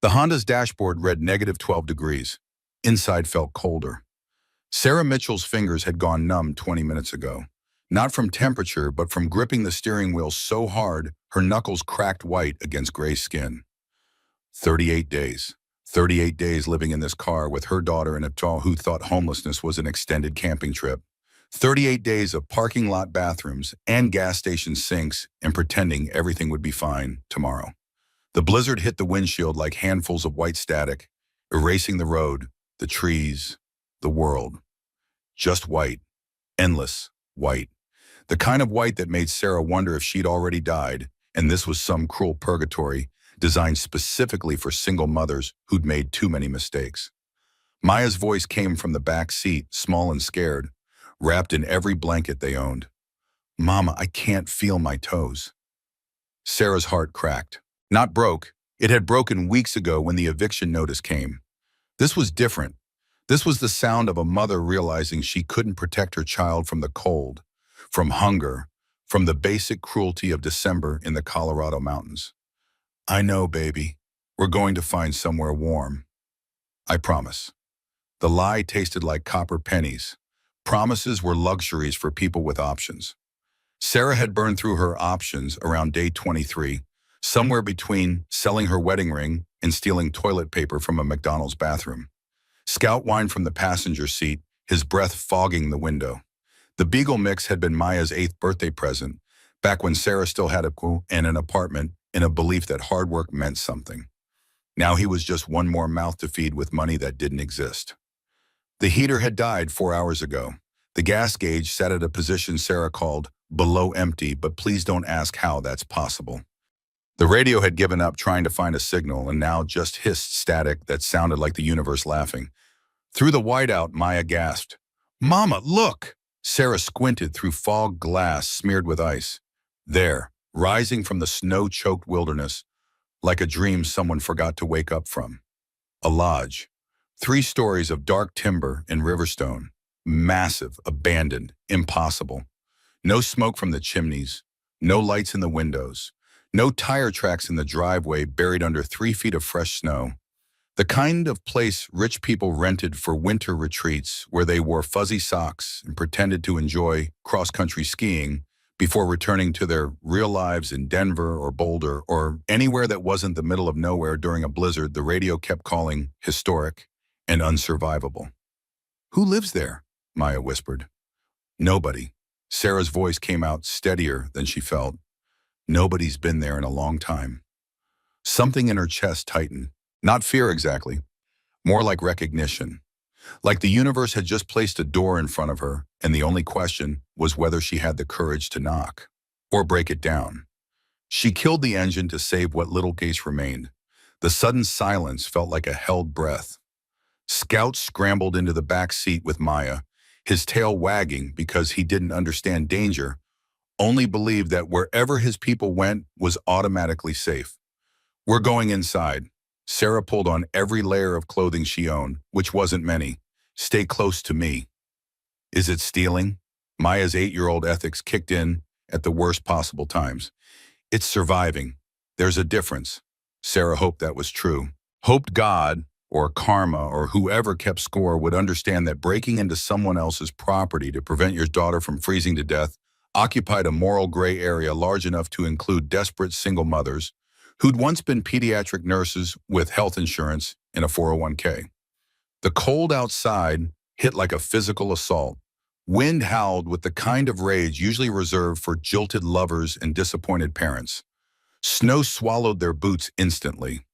The Honda's dashboard read -12 degrees. Inside felt colder. Sarah Mitchell's fingers had gone numb 20 minutes ago. Not from temperature, but from gripping the steering wheel so hard, her knuckles cracked white against gray skin. 38 days. 38 days living in this car with her daughter and a tall who thought homelessness was an extended camping trip. 38 days of parking lot bathrooms and gas station sinks and pretending everything would be fine tomorrow. The blizzard hit the windshield like handfuls of white static, erasing the road, the trees, the world. Just white. Endless white. The kind of white that made Sarah wonder if she'd already died, and this was some cruel purgatory designed specifically for single mothers who'd made too many mistakes. Maya's voice came from the back seat, small and scared, wrapped in every blanket they owned. "Mama, I can't feel my toes." Sarah's heart cracked. Not broke. It had broken weeks ago when the eviction notice came. This was different. This was the sound of a mother realizing she couldn't protect her child from the cold, from hunger, from the basic cruelty of December in the Colorado mountains. "I know, baby. We're going to find somewhere warm. I promise." The lie tasted like copper pennies. Promises were luxuries for people with options. Sarah had burned through her options around day 23, somewhere between selling her wedding ring and stealing toilet paper from a McDonald's bathroom. Scout whined from the passenger seat, his breath fogging the window. The Beagle mix had been Maya's 8th birthday present, back when Sarah still had a pool and an apartment, in a belief that hard work meant something. Now he was just one more mouth to feed with money that didn't exist. The heater had died 4 hours ago. The gas gauge sat at a position Sarah called below empty, but please don't ask how that's possible. The radio had given up trying to find a signal and now just hissed static that sounded like the universe laughing. Through the whiteout, Maya gasped, "Mama, look!" Sarah squinted through fog glass smeared with ice. There, rising from the snow-choked wilderness, like a dream someone forgot to wake up from. A lodge. 3 stories of dark timber and riverstone. Massive, abandoned, impossible. No smoke from the chimneys. No lights in the windows. No tire tracks in the driveway buried under 3 feet of fresh snow. The kind of place rich people rented for winter retreats where they wore fuzzy socks and pretended to enjoy cross-country skiing before returning to their real lives in Denver or Boulder or anywhere that wasn't the middle of nowhere during a blizzard the radio kept calling historic and unsurvivable. "Who lives there?" Maya whispered. "Nobody." Sarah's voice came out steadier than she felt. "Nobody's been there in a long time." Something in her chest tightened. Not fear exactly, more like recognition. Like the universe had just placed a door in front of her, and the only question was whether she had the courage to knock or break it down. She killed the engine to save what little gas remained. The sudden silence felt like a held breath. Scout scrambled into the back seat with Maya, his tail wagging because he didn't understand danger, only believed that wherever his people went was automatically safe. "We're going inside." Sarah pulled on every layer of clothing she owned, which wasn't many. "Stay close to me." Is it stealing? Maya's 8-year-old ethics kicked in at the worst possible times. It's surviving. There's a difference. Sarah hoped that was true. Hoped God, or karma, or whoever kept score would understand that breaking into someone else's property to prevent your daughter from freezing to death occupied a moral gray area large enough to include desperate single mothers who'd once been pediatric nurses with health insurance and a 401k. The cold outside hit like a physical assault. Wind howled with the kind of rage usually reserved for jilted lovers and disappointed parents. Snow swallowed their boots instantly.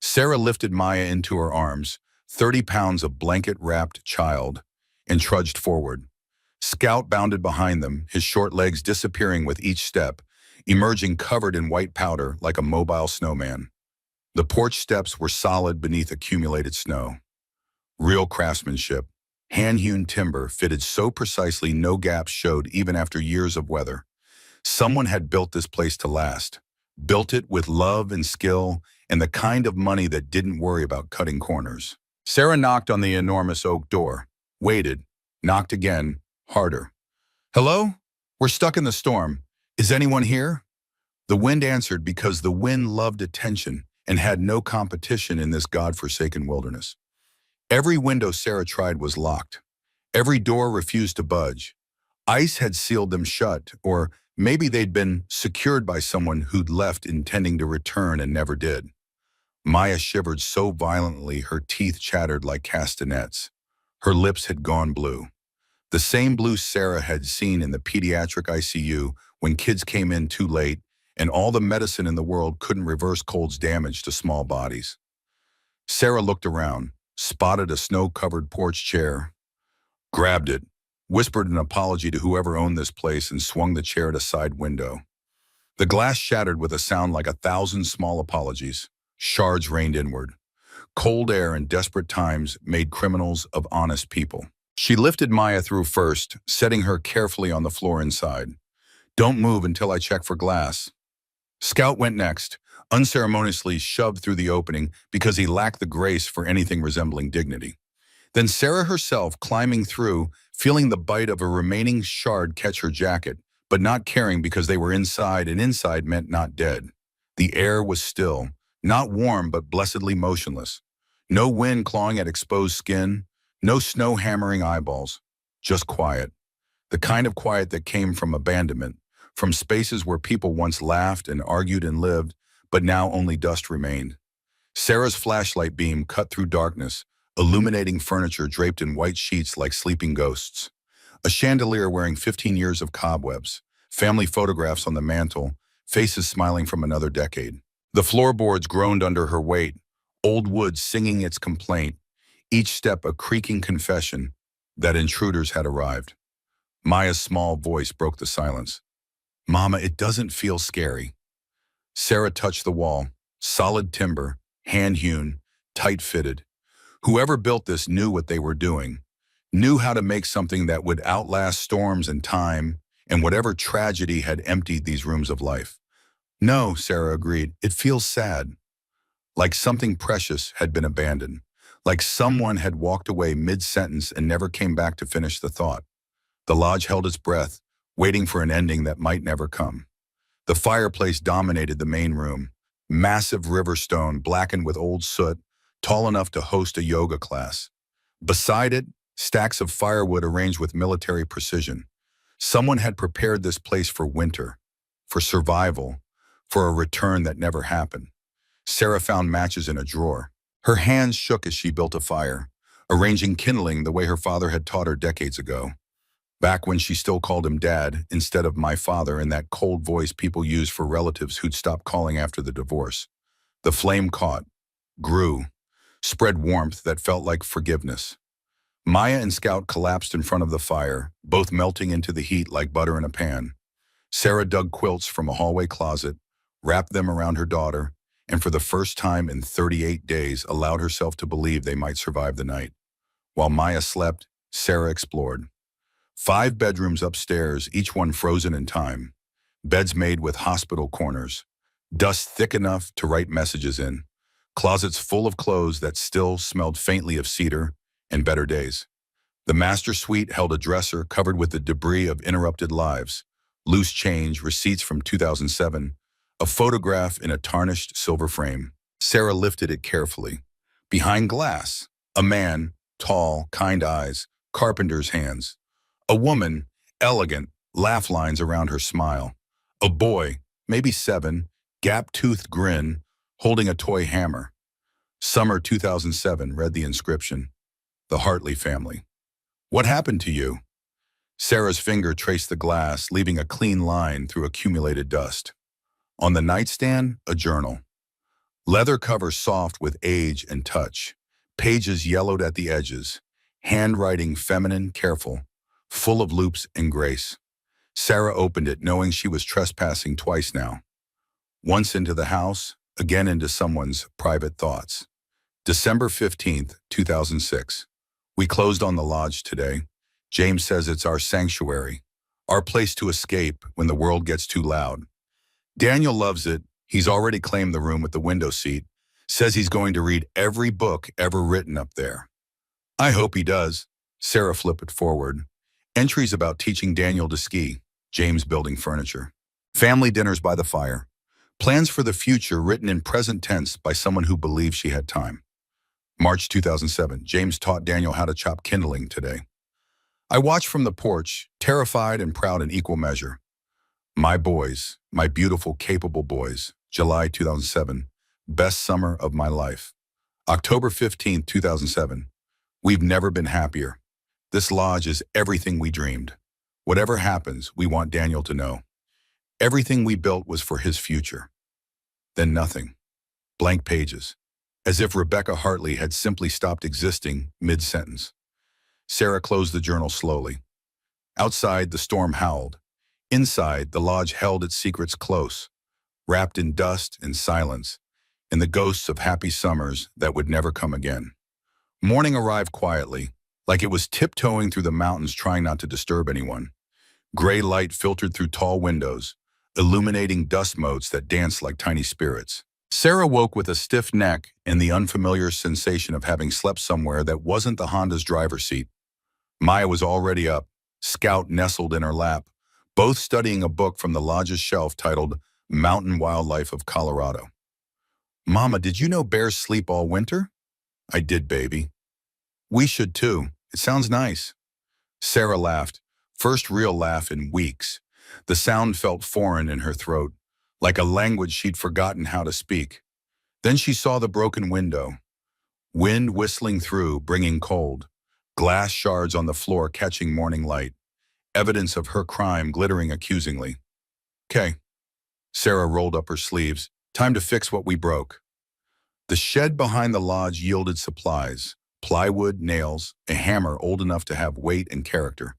Sarah lifted Maya into her arms, 30 pounds of blanket-wrapped child, and trudged forward. Scout bounded behind them, his short legs disappearing with each step, emerging covered in white powder like a mobile snowman. The porch steps were solid beneath accumulated snow. Real craftsmanship, hand-hewn timber fitted so precisely no gaps showed even after years of weather. Someone had built this place to last, built it with love and skill and the kind of money that didn't worry about cutting corners. Sarah knocked on the enormous oak door, waited, knocked again, harder. "Hello? We're stuck in the storm. Is anyone here?" The wind answered because the wind loved attention, and had no competition in this godforsaken wilderness. Every window Sarah tried was locked. Every door refused to budge. Ice had sealed them shut, or maybe they'd been secured by someone who'd left intending to return and never did. Maya shivered so violently her teeth chattered like castanets. Her lips had gone blue. The same blue Sarah had seen in the pediatric ICU when kids came in too late and all the medicine in the world couldn't reverse cold's damage to small bodies. Sarah looked around, spotted a snow-covered porch chair, grabbed it, whispered an apology to whoever owned this place, and swung the chair at a side window. The glass shattered with a sound like 1,000 small apologies. Shards rained inward. Cold air in desperate times made criminals of honest people. She lifted Maya through first, setting her carefully on the floor inside. "Don't move until I check for glass." Scout went next, unceremoniously shoved through the opening because he lacked the grace for anything resembling dignity. Then Sarah herself climbing through, feeling the bite of a remaining shard catch her jacket, but not caring because they were inside, and inside meant not dead. The air was still, not warm but blessedly motionless. No wind clawing at exposed skin, no snow hammering eyeballs, just quiet. The kind of quiet that came from abandonment, from spaces where people once laughed and argued and lived, but now only dust remained. Sarah's flashlight beam cut through darkness, illuminating furniture draped in white sheets like sleeping ghosts. A chandelier wearing 15 years of cobwebs, family photographs on the mantel, faces smiling from another decade. The floorboards groaned under her weight, old wood singing its complaint, each step a creaking confession that intruders had arrived. Maya's small voice broke the silence. "Mama, it doesn't feel scary." Sarah touched the wall, solid timber, hand-hewn, tight-fitted. Whoever built this knew what they were doing, knew how to make something that would outlast storms and time, and whatever tragedy had emptied these rooms of life. "No," Sarah agreed, "it feels sad. Like something precious had been abandoned. Like someone had walked away mid-sentence and never came back to finish the thought." The lodge held its breath, waiting for an ending that might never come. The fireplace dominated the main room, massive river stone blackened with old soot, tall enough to host a yoga class. Beside it, stacks of firewood arranged with military precision. Someone had prepared this place for winter, for survival, for a return that never happened. Sarah found matches in a drawer. Her hands shook as she built a fire, arranging kindling the way her father had taught her decades ago. Back when she still called him Dad instead of my father in that cold voice people use for relatives who'd stopped calling after the divorce. The flame caught, grew, spread warmth that felt like forgiveness. Maya and Scout collapsed in front of the fire, both melting into the heat like butter in a pan. Sarah dug quilts from a hallway closet, wrapped them around her daughter, and for the first time in 38 days allowed herself to believe they might survive the night. While Maya slept, Sarah explored. 5 bedrooms upstairs, each one frozen in time. Beds made with hospital corners. Dust thick enough to write messages in. Closets full of clothes that still smelled faintly of cedar and better days. The master suite held a dresser covered with the debris of interrupted lives. Loose change, receipts from 2007, a photograph in a tarnished silver frame. Sarah lifted it carefully. Behind glass, a man, tall, kind eyes, carpenter's hands. A woman, elegant, laugh lines around her smile. A boy, maybe 7, gap-toothed grin, holding a toy hammer. Summer 2007 read the inscription. The Hartley family. "What happened to you?" Sarah's finger traced the glass, leaving a clean line through accumulated dust. On the nightstand, a journal. Leather cover soft with age and touch. Pages yellowed at the edges. Handwriting feminine, careful, full of loops and grace. Sarah opened it, knowing she was trespassing twice now. Once into the house, again into someone's private thoughts. December 15th, 2006. "We closed on the lodge today. James says it's our sanctuary, our place to escape when the world gets too loud. Daniel loves it. He's already claimed the room with the window seat. Says he's going to read every book ever written up there. I hope he does." Sarah flipped it forward. Entries about teaching Daniel to ski, James building furniture. Family dinners by the fire. Plans for the future written in present tense by someone who believed she had time. March 2007, James taught Daniel how to chop kindling today. I watched from the porch, terrified and proud in equal measure. My boys, my beautiful, capable boys. July 2007, best summer of my life. October 15th, 2007, we've never been happier. This lodge is everything we dreamed. Whatever happens, we want Daniel to know. Everything we built was for his future. Then nothing. Blank pages. As if Rebecca Hartley had simply stopped existing mid-sentence. Sarah closed the journal slowly. Outside, the storm howled. Inside, the lodge held its secrets close, wrapped in dust and silence, and the ghosts of happy summers that would never come again. Morning arrived quietly, like it was tiptoeing through the mountains trying not to disturb anyone. Gray light filtered through tall windows, illuminating dust motes that danced like tiny spirits. Sarah woke with a stiff neck and the unfamiliar sensation of having slept somewhere that wasn't the Honda's driver's seat. Maya was already up, Scout nestled in her lap, both studying a book from the lodge's shelf titled Mountain Wildlife of Colorado. "Mama, did you know bears sleep all winter?" "I did, baby." "We should too. It sounds nice." Sarah laughed, first real laugh in weeks. The sound felt foreign in her throat, like a language she'd forgotten how to speak. Then she saw the broken window. Wind whistling through, bringing cold. Glass shards on the floor catching morning light. Evidence of her crime glittering accusingly. "'Kay." Sarah rolled up her sleeves. "Time to fix what we broke." The shed behind the lodge yielded supplies. Plywood, nails, a hammer old enough to have weight and character.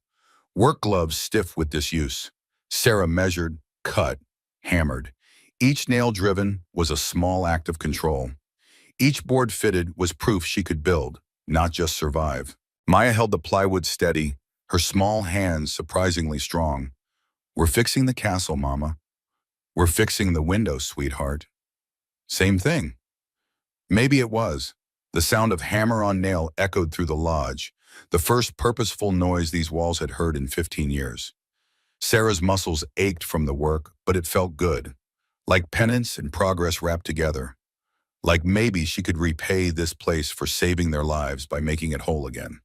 Work gloves stiff with disuse. Sarah measured, cut, hammered. Each nail driven was a small act of control. Each board fitted was proof she could build, not just survive. Maya held the plywood steady, her small hands surprisingly strong. "We're fixing the castle, Mama." "We're fixing the window, sweetheart." Same thing. Maybe it was. The sound of hammer on nail echoed through the lodge, the first purposeful noise these walls had heard in 15 years. Sarah's muscles ached from the work, but it felt good, like penance and progress wrapped together. Like maybe she could repay this place for saving their lives by making it whole again.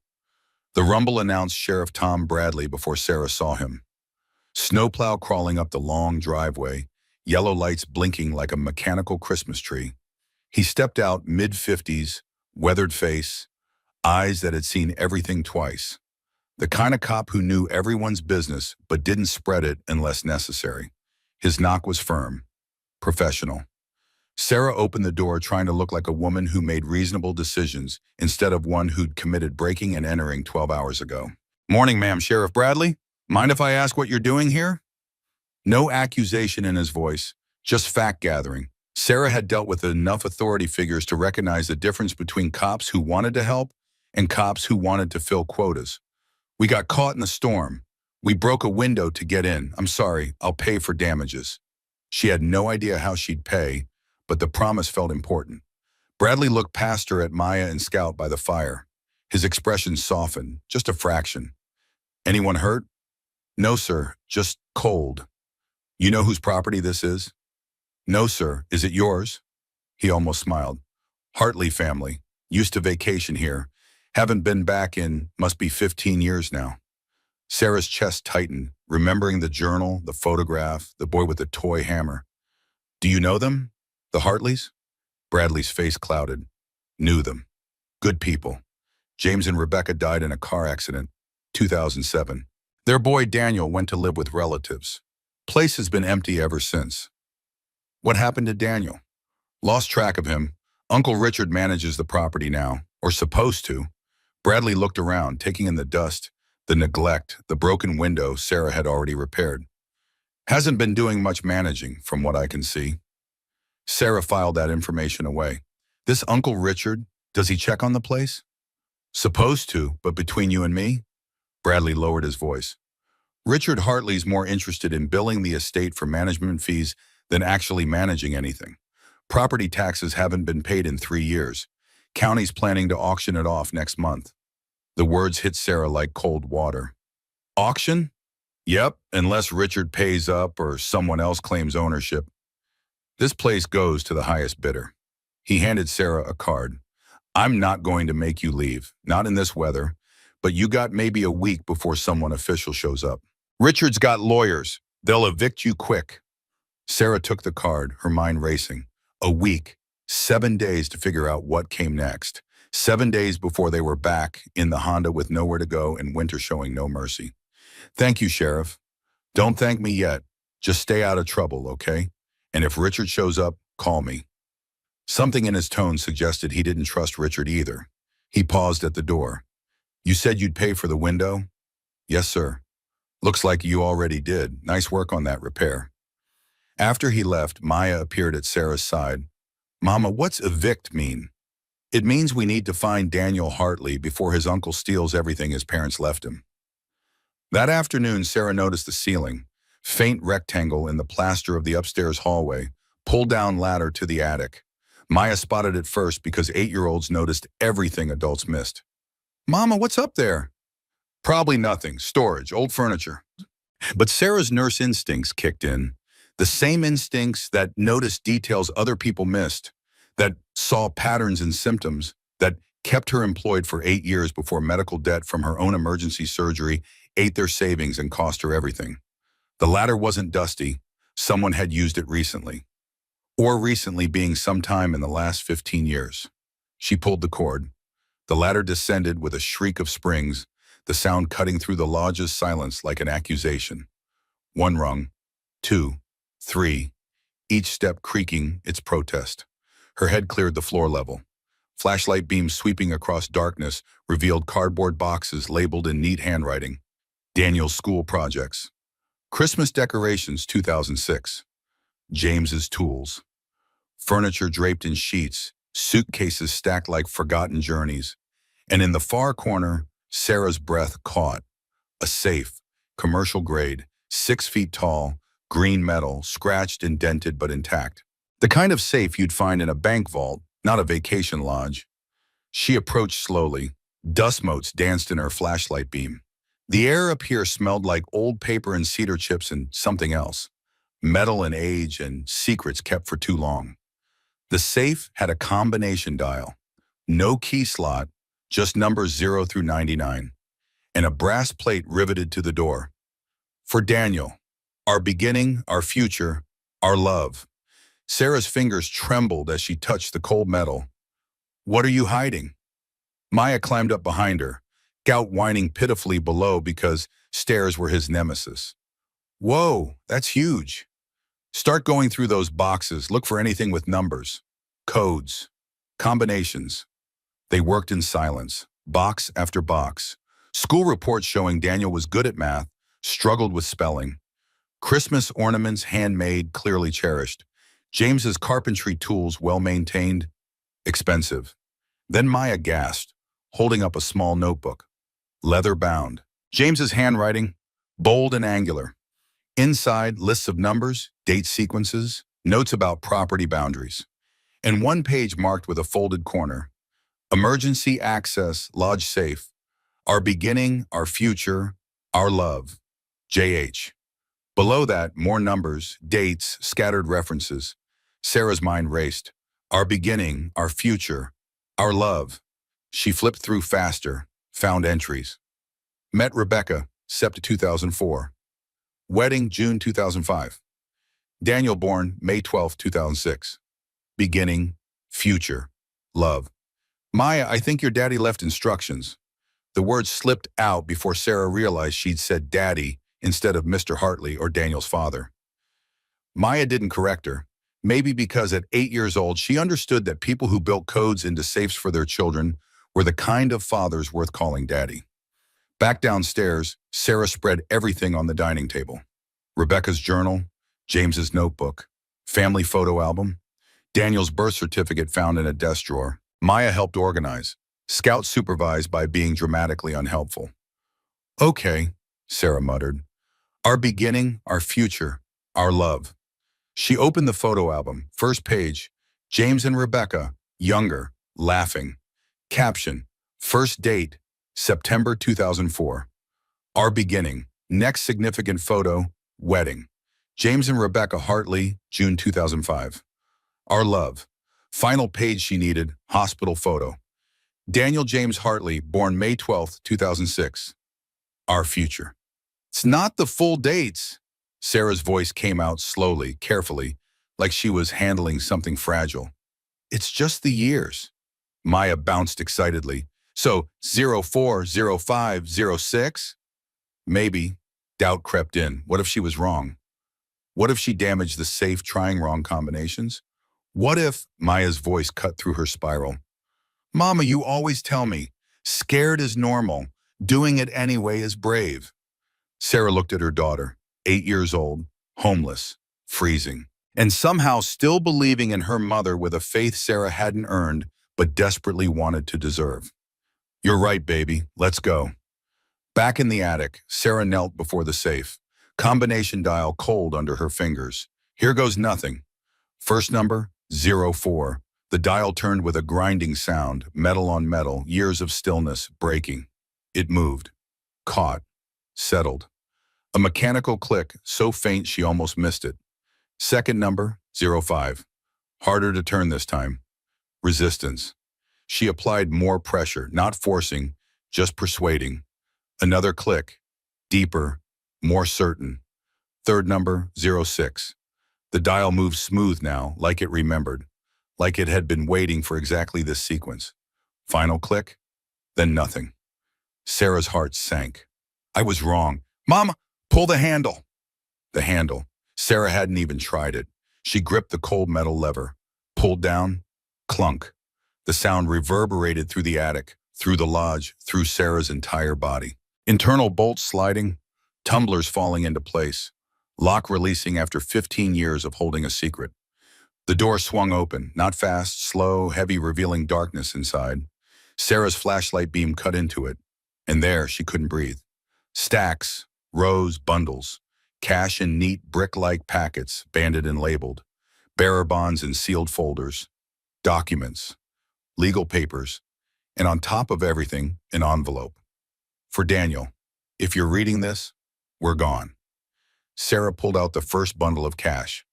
The rumble announced Sheriff Tom Bradley before Sarah saw him. Snowplow crawling up the long driveway, yellow lights blinking like a mechanical Christmas tree. He stepped out mid-50s, weathered face, eyes that had seen everything twice. The kind of cop who knew everyone's business but didn't spread it unless necessary. His knock was firm, professional. Sarah opened the door trying to look like a woman who made reasonable decisions instead of one who'd committed breaking and entering 12 hours ago. "Morning, ma'am, Sheriff Bradley. Mind if I ask what you're doing here?" No accusation in his voice, just fact-gathering. Sarah had dealt with enough authority figures to recognize the difference between cops who wanted to help and cops who wanted to fill quotas. "We got caught in the storm. We broke a window to get in. I'm sorry, I'll pay for damages." She had no idea how she'd pay, but the promise felt important. Bradley looked past her at Maya and Scout by the fire. His expression softened, just a fraction. "Anyone hurt?" "No, sir, just cold." "You know whose property this is?" "No, sir. Is it yours?" He almost smiled. "Hartley family. Used to vacation here. Haven't been back in, must be 15 years now." Sarah's chest tightened, remembering the journal, the photograph, the boy with the toy hammer. "Do you know them? The Hartleys?" Bradley's face clouded. "Knew them. Good people. James and Rebecca died in a car accident, 2007. Their boy Daniel went to live with relatives. Place has been empty ever since." "What happened to Daniel?" "Lost track of him. Uncle Richard manages the property now, or supposed to." Bradley looked around, taking in the dust, the neglect, the broken window Sarah had already repaired. "Hasn't been doing much managing, from what I can see." Sarah filed that information away. "This Uncle Richard, does he check on the place?" "Supposed to, but between you and me?" Bradley lowered his voice. "Richard Hartley's more interested in billing the estate for management fees than actually managing anything. Property taxes haven't been paid in 3 years. County's planning to auction it off next month." The words hit Sarah like cold water. "Auction?" "Yep, unless Richard pays up or someone else claims ownership." This place goes to the highest bidder. He handed Sarah a card. I'm not going to make you leave, not in this weather, but you got maybe a week before someone official shows up. Richard's got lawyers. They'll evict you quick. Sarah took the card, her mind racing. A week, 7 days to figure out what came next. 7 days before they were back in the Honda with nowhere to go and winter showing no mercy. Thank you, Sheriff. Don't thank me yet. Just stay out of trouble, okay? And if Richard shows up, call me. Something in his tone suggested he didn't trust Richard either. He paused at the door. You said you'd pay for the window? Yes, sir. Looks like you already did. Nice work on that repair. After he left, Maya appeared at Sarah's side. Mama, what's evict mean? It means we need to find Daniel Hartley before his uncle steals everything his parents left him. That afternoon, Sarah noticed the ceiling, faint rectangle in the plaster of the upstairs hallway, pull-down ladder to the attic. Maya spotted it first because 8-year-olds noticed everything adults missed. Mama, what's up there? Probably nothing. Storage, old furniture. But Sarah's nurse instincts kicked in. The same instincts that noticed details other people missed, that saw patterns and symptoms, that kept her employed for 8 years before medical debt from her own emergency surgery ate their savings and cost her everything. The ladder wasn't dusty. Someone had used it recently. Or recently being sometime in the last 15 years. She pulled the cord. The ladder descended with a shriek of springs, the sound cutting through the lodge's silence like an accusation. 1 rung, 2, 3, each step creaking its protest. Her head cleared the floor level. Flashlight beams sweeping across darkness revealed cardboard boxes labeled in neat handwriting. Daniel's school projects. Christmas decorations 2006. James's tools. Furniture draped in sheets, suitcases stacked like forgotten journeys. And in the far corner, Sarah's breath caught. A safe, commercial grade, 6 feet tall, green metal, scratched and dented but intact. The kind of safe you'd find in a bank vault, not a vacation lodge. She approached slowly. Dust motes danced in her flashlight beam. The air up here smelled like old paper and cedar chips and something else. Metal and age and secrets kept for too long. The safe had a combination dial. No key slot, just numbers 0 through 99. And a brass plate riveted to the door. For Daniel, our beginning, our future, our love. Sarah's fingers trembled as she touched the cold metal. What are you hiding? Maya climbed up behind her, gout whining pitifully below because stairs were his nemesis. Whoa, that's huge. Start going through those boxes, look for anything with numbers, codes, combinations. They worked in silence, box after box. School reports showing Daniel was good at math, struggled with spelling. Christmas ornaments handmade, clearly cherished. James's carpentry tools well-maintained, expensive. Then Maya gasped, holding up a small notebook. Leather-bound. James's handwriting, bold and angular. Inside, lists of numbers, date sequences, notes about property boundaries. And one page marked with a folded corner. Emergency access, lodge safe. Our beginning, our future, our love. J.H. Below that, more numbers, dates, scattered references. Sarah's mind raced. Our beginning, our future, our love. She flipped through faster, found entries. Met Rebecca, Sept 2004. Wedding, June 2005. Daniel born, May 12, 2006. Beginning, future, love. Maya, I think your daddy left instructions. The words slipped out before Sarah realized she'd said daddy instead of Mr. Hartley or Daniel's father. Maya didn't correct her, maybe because at 8 years old she understood that people who built codes into safes for their children were the kind of fathers worth calling daddy. Back downstairs, Sarah spread everything on the dining table. Rebecca's journal, James's notebook, family photo album, Daniel's birth certificate found in a desk drawer. Maya helped organize, Scout supervised by being dramatically unhelpful. Okay, Sarah muttered. Our beginning, our future, our love. She opened the photo album, first page, James and Rebecca, younger, laughing. Caption, first date, September 2004. Our beginning, next significant photo, wedding. James and Rebecca Hartley, June 2005. Our love. Final page she needed, hospital photo. Daniel James Hartley, born May 12th, 2006. Our future. It's not the full dates. Sarah's voice came out slowly, carefully, like she was handling something fragile. It's just the years. Maya bounced excitedly. So, 04, 05, 06? Maybe. Doubt crept in. What if she was wrong? What if she damaged the safe trying wrong combinations? What if Maya's voice cut through her spiral? Mama, you always tell me, scared is normal. Doing it anyway is brave. Sarah looked at her daughter, 8 years old, homeless, freezing, and somehow still believing in her mother with a faith Sarah hadn't earned but desperately wanted to deserve. You're right, baby. Let's go. Back in the attic, Sarah knelt before the safe, combination dial cold under her fingers. Here goes nothing. First number, 04. The dial turned with a grinding sound, metal on metal, years of stillness, breaking. It moved. Caught. Settled. A mechanical click, so faint she almost missed it. Second number, 05. Harder to turn this time. Resistance. She applied more pressure, not forcing, just persuading. Another click. Deeper. More certain. Third number, 06. The dial moved smooth now, like it remembered. Like it had been waiting for exactly this sequence. Final click. Then nothing. Sarah's heart sank. I was wrong. Mama, pull the handle. The handle. Sarah hadn't even tried it. She gripped the cold metal lever. Pulled down. Clunk. The sound reverberated through the attic, through the lodge, through Sarah's entire body. Internal bolts sliding, tumblers falling into place, lock releasing after 15 years of holding a secret. The door swung open, not fast, slow, heavy, revealing darkness inside. Sarah's flashlight beam cut into it, and there she couldn't breathe. Stacks, rows, bundles, cash in neat brick-like packets, banded and labeled, bearer bonds in sealed folders, documents, legal papers, and on top of everything, an envelope. For Daniel, if you're reading this, we're gone. Sarah pulled out the first bundle of cash.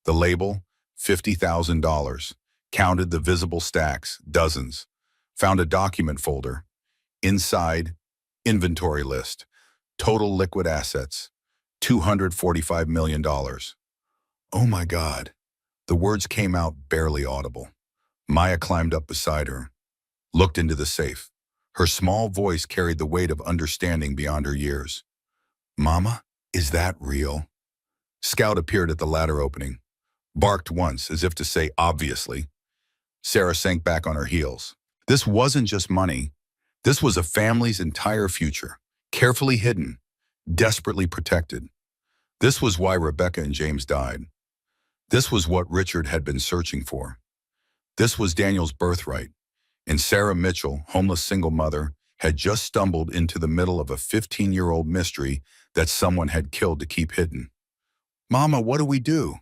The label, $50,000. Counted the visible stacks, dozens. Found a document folder. Inside, inventory list. Total liquid assets, $245 million. Oh my God. The words came out barely audible. Maya climbed up beside her, looked into the safe. Her small voice carried the weight of understanding beyond her years. Mama, is that real? Scout appeared at the ladder opening, barked once as if to say obviously. Sarah sank back on her heels. This wasn't just money. This was a family's entire future, carefully hidden, desperately protected. This was why Rebecca and James died. This was what Richard had been searching for. This was Daniel's birthright, and Sarah Mitchell, homeless single mother, had just stumbled into the middle of a 15-year-old mystery that someone had killed to keep hidden. Mama, what do we do?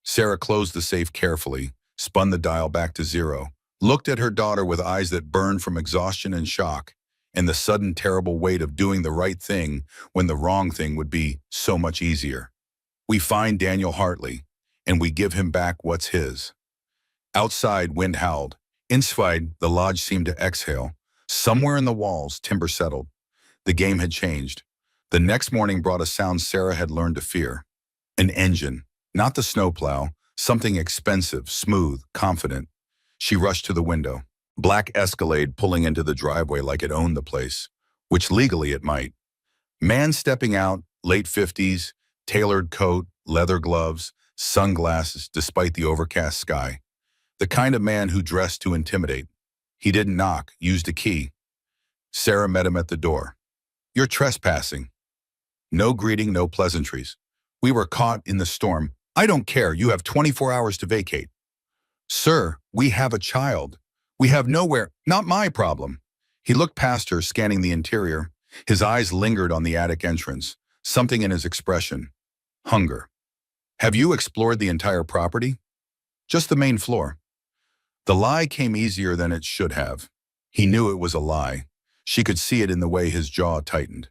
Sarah closed the safe carefully, spun the dial back to 0, looked at her daughter with eyes that burned from exhaustion and shock, and the sudden terrible weight of doing the right thing when the wrong thing would be so much easier. We find Daniel Hartley, and we give him back what's his. Outside, wind howled. Inside, the lodge seemed to exhale. Somewhere in the walls, timber settled. The game had changed. The next morning brought a sound Sarah had learned to fear. An engine, not the snowplow, something expensive, smooth, confident. She rushed to the window. Black Escalade pulling into the driveway like it owned the place, which legally it might. Man stepping out, late 50s, tailored coat, leather gloves, sunglasses despite the overcast sky. The kind of man who dressed to intimidate. He didn't knock, used a key. Sarah met him at the door. You're trespassing. No greeting, no pleasantries. We were caught in the storm. I don't care, you have 24 hours to vacate. Sir, we have a child. We have nowhere, not my problem. He looked past her, scanning the interior. His eyes lingered on the attic entrance, something in his expression. Hunger. Have you explored the entire property? Just the main floor. The lie came easier than it should have. He knew it was a lie. She could see it in the way his jaw tightened.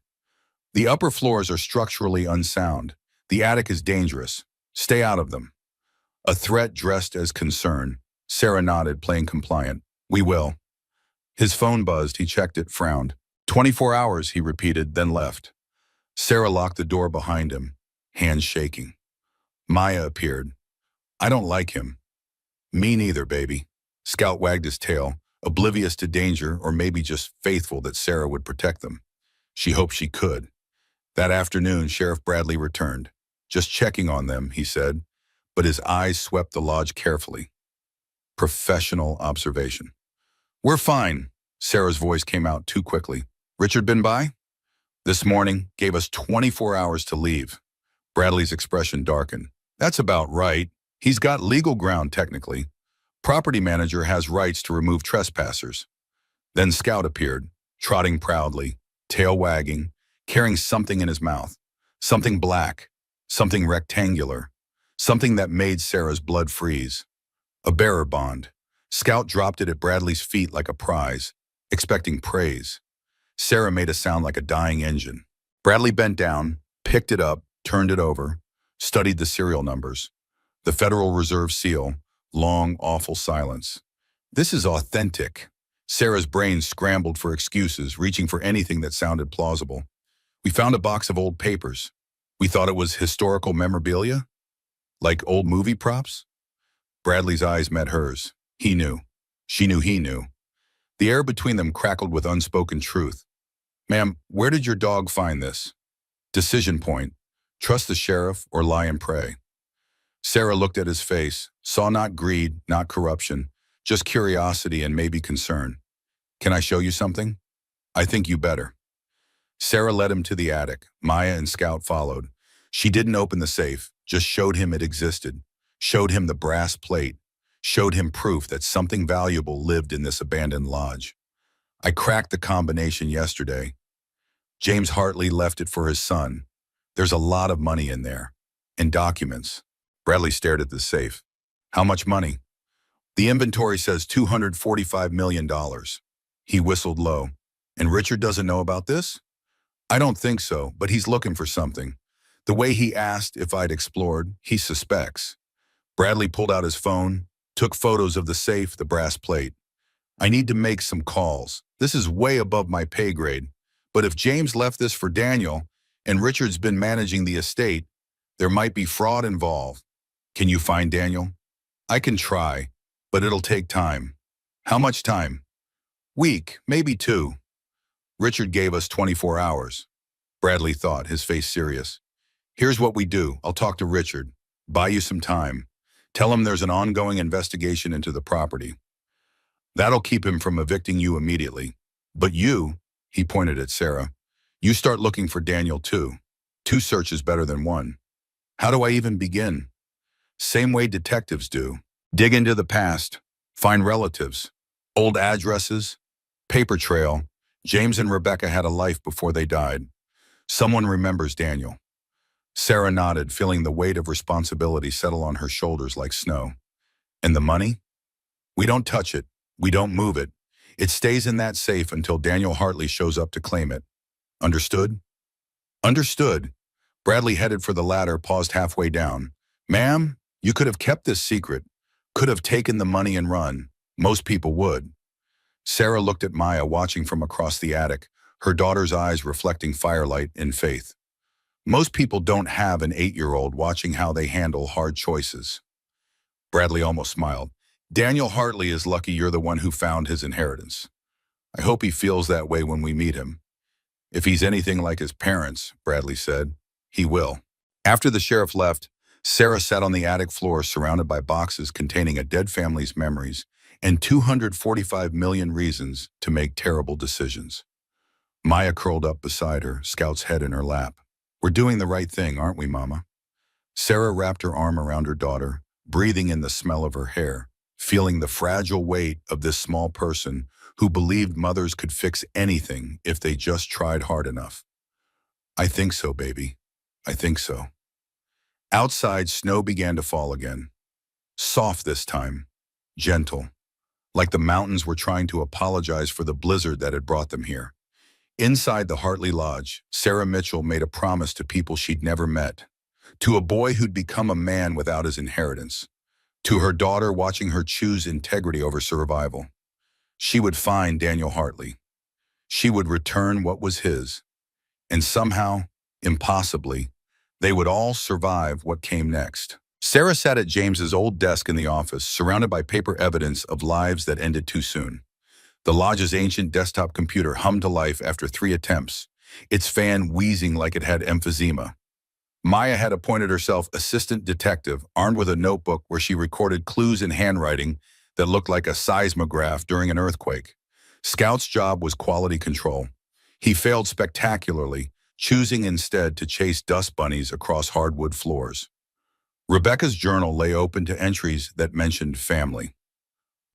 The upper floors are structurally unsound. The attic is dangerous. Stay out of them. A threat dressed as concern. Sarah nodded, playing compliant. We will. His phone buzzed. He checked it, frowned. 24 hours, he repeated, then left. Sarah locked the door behind him, hands shaking. Maya appeared. I don't like him. Me neither, baby. Scout wagged his tail, oblivious to danger or maybe just faithful that Sarah would protect them. She hoped she could. That afternoon, Sheriff Bradley returned. Just checking on them, he said, but his eyes swept the lodge carefully. Professional observation. We're fine. Sarah's voice came out too quickly. Richard been by? This morning, gave us 24 hours to leave. Bradley's expression darkened. That's about right. He's got legal ground, technically. Property manager has rights to remove trespassers. Then Scout appeared, trotting proudly, tail wagging, carrying something in his mouth. Something black, something rectangular, something that made Sarah's blood freeze. A bearer bond. Scout dropped it at Bradley's feet like a prize, expecting praise. Sarah made a sound like a dying engine. Bradley bent down, picked it up, turned it over, studied the serial numbers. The Federal Reserve seal, long, awful silence. This is authentic. Sarah's brain scrambled for excuses, reaching for anything that sounded plausible. We found a box of old papers. We thought it was historical memorabilia? Like old movie props? Bradley's eyes met hers. He knew. She knew he knew. The air between them crackled with unspoken truth. Ma'am, where did your dog find this? Decision point. Trust the sheriff or lie and pray. Sarah looked at his face, saw not greed, not corruption, just curiosity and maybe concern. Can I show you something? I think you better. Sarah led him to the attic. Maya and Scout followed. She didn't open the safe, just showed him it existed, showed him the brass plate, showed him proof that something valuable lived in this abandoned lodge. I cracked the combination yesterday. James Hartley left it for his son. There's a lot of money in there. And documents. Bradley stared at the safe. How much money? The inventory says $245 million. He whistled low. And Richard doesn't know about this? I don't think so, but he's looking for something. The way he asked if I'd explored, he suspects. Bradley pulled out his phone, took photos of the safe, the brass plate. I need to make some calls. This is way above my pay grade. But if James left this for Daniel, and Richard's been managing the estate, there might be fraud involved. Can you find Daniel? I can try, but it'll take time. How much time? Week, maybe 2. Richard gave us 24 hours. Bradley thought, his face serious. Here's what we do. I'll talk to Richard. Buy you some time. Tell him there's an ongoing investigation into the property. That'll keep him from evicting you immediately. But you, he pointed at Sarah, you start looking for Daniel too. 2 searches better than 1. How do I even begin? Same way detectives do. Dig into the past. Find relatives. Old addresses. Paper trail. James and Rebecca had a life before they died. Someone remembers Daniel. Sarah nodded, feeling the weight of responsibility settle on her shoulders like snow. And the money? We don't touch it. We don't move it. It stays in that safe until Daniel Hartley shows up to claim it. Understood? Understood. Bradley headed for the ladder, paused halfway down. Ma'am, you could have kept this secret. Could have taken the money and run. Most people would. Sarah looked at Maya, watching from across the attic, her daughter's eyes reflecting firelight and faith. Most people don't have an 8-year-old watching how they handle hard choices. Bradley almost smiled. Daniel Hartley is lucky you're the one who found his inheritance. I hope he feels that way when we meet him. If he's anything like his parents, Bradley said, he will. After the sheriff left, Sarah sat on the attic floor surrounded by boxes containing a dead family's memories and 245 million reasons to make terrible decisions. Maya curled up beside her, Scout's head in her lap. We're doing the right thing, aren't we, Mama? Sarah wrapped her arm around her daughter, breathing in the smell of her hair, feeling the fragile weight of this small person who believed mothers could fix anything if they just tried hard enough. I think so, baby. I think so. Outside, snow began to fall again. Soft this time. Gentle. Like the mountains were trying to apologize for the blizzard that had brought them here. Inside the Hartley Lodge, Sarah Mitchell made a promise to people she'd never met. To a boy who'd become a man without his inheritance. To her daughter watching her choose integrity over survival. She would find Daniel Hartley. She would return what was his. And somehow, impossibly, they would all survive what came next. Sarah sat at James's old desk in the office, surrounded by paper evidence of lives that ended too soon. The lodge's ancient desktop computer hummed to life after 3 attempts, its fan wheezing like it had emphysema. Maya had appointed herself assistant detective, armed with a notebook where she recorded clues in handwriting that looked like a seismograph during an earthquake. Scout's job was quality control. He failed spectacularly, choosing instead to chase dust bunnies across hardwood floors. Rebecca's journal lay open to entries that mentioned family.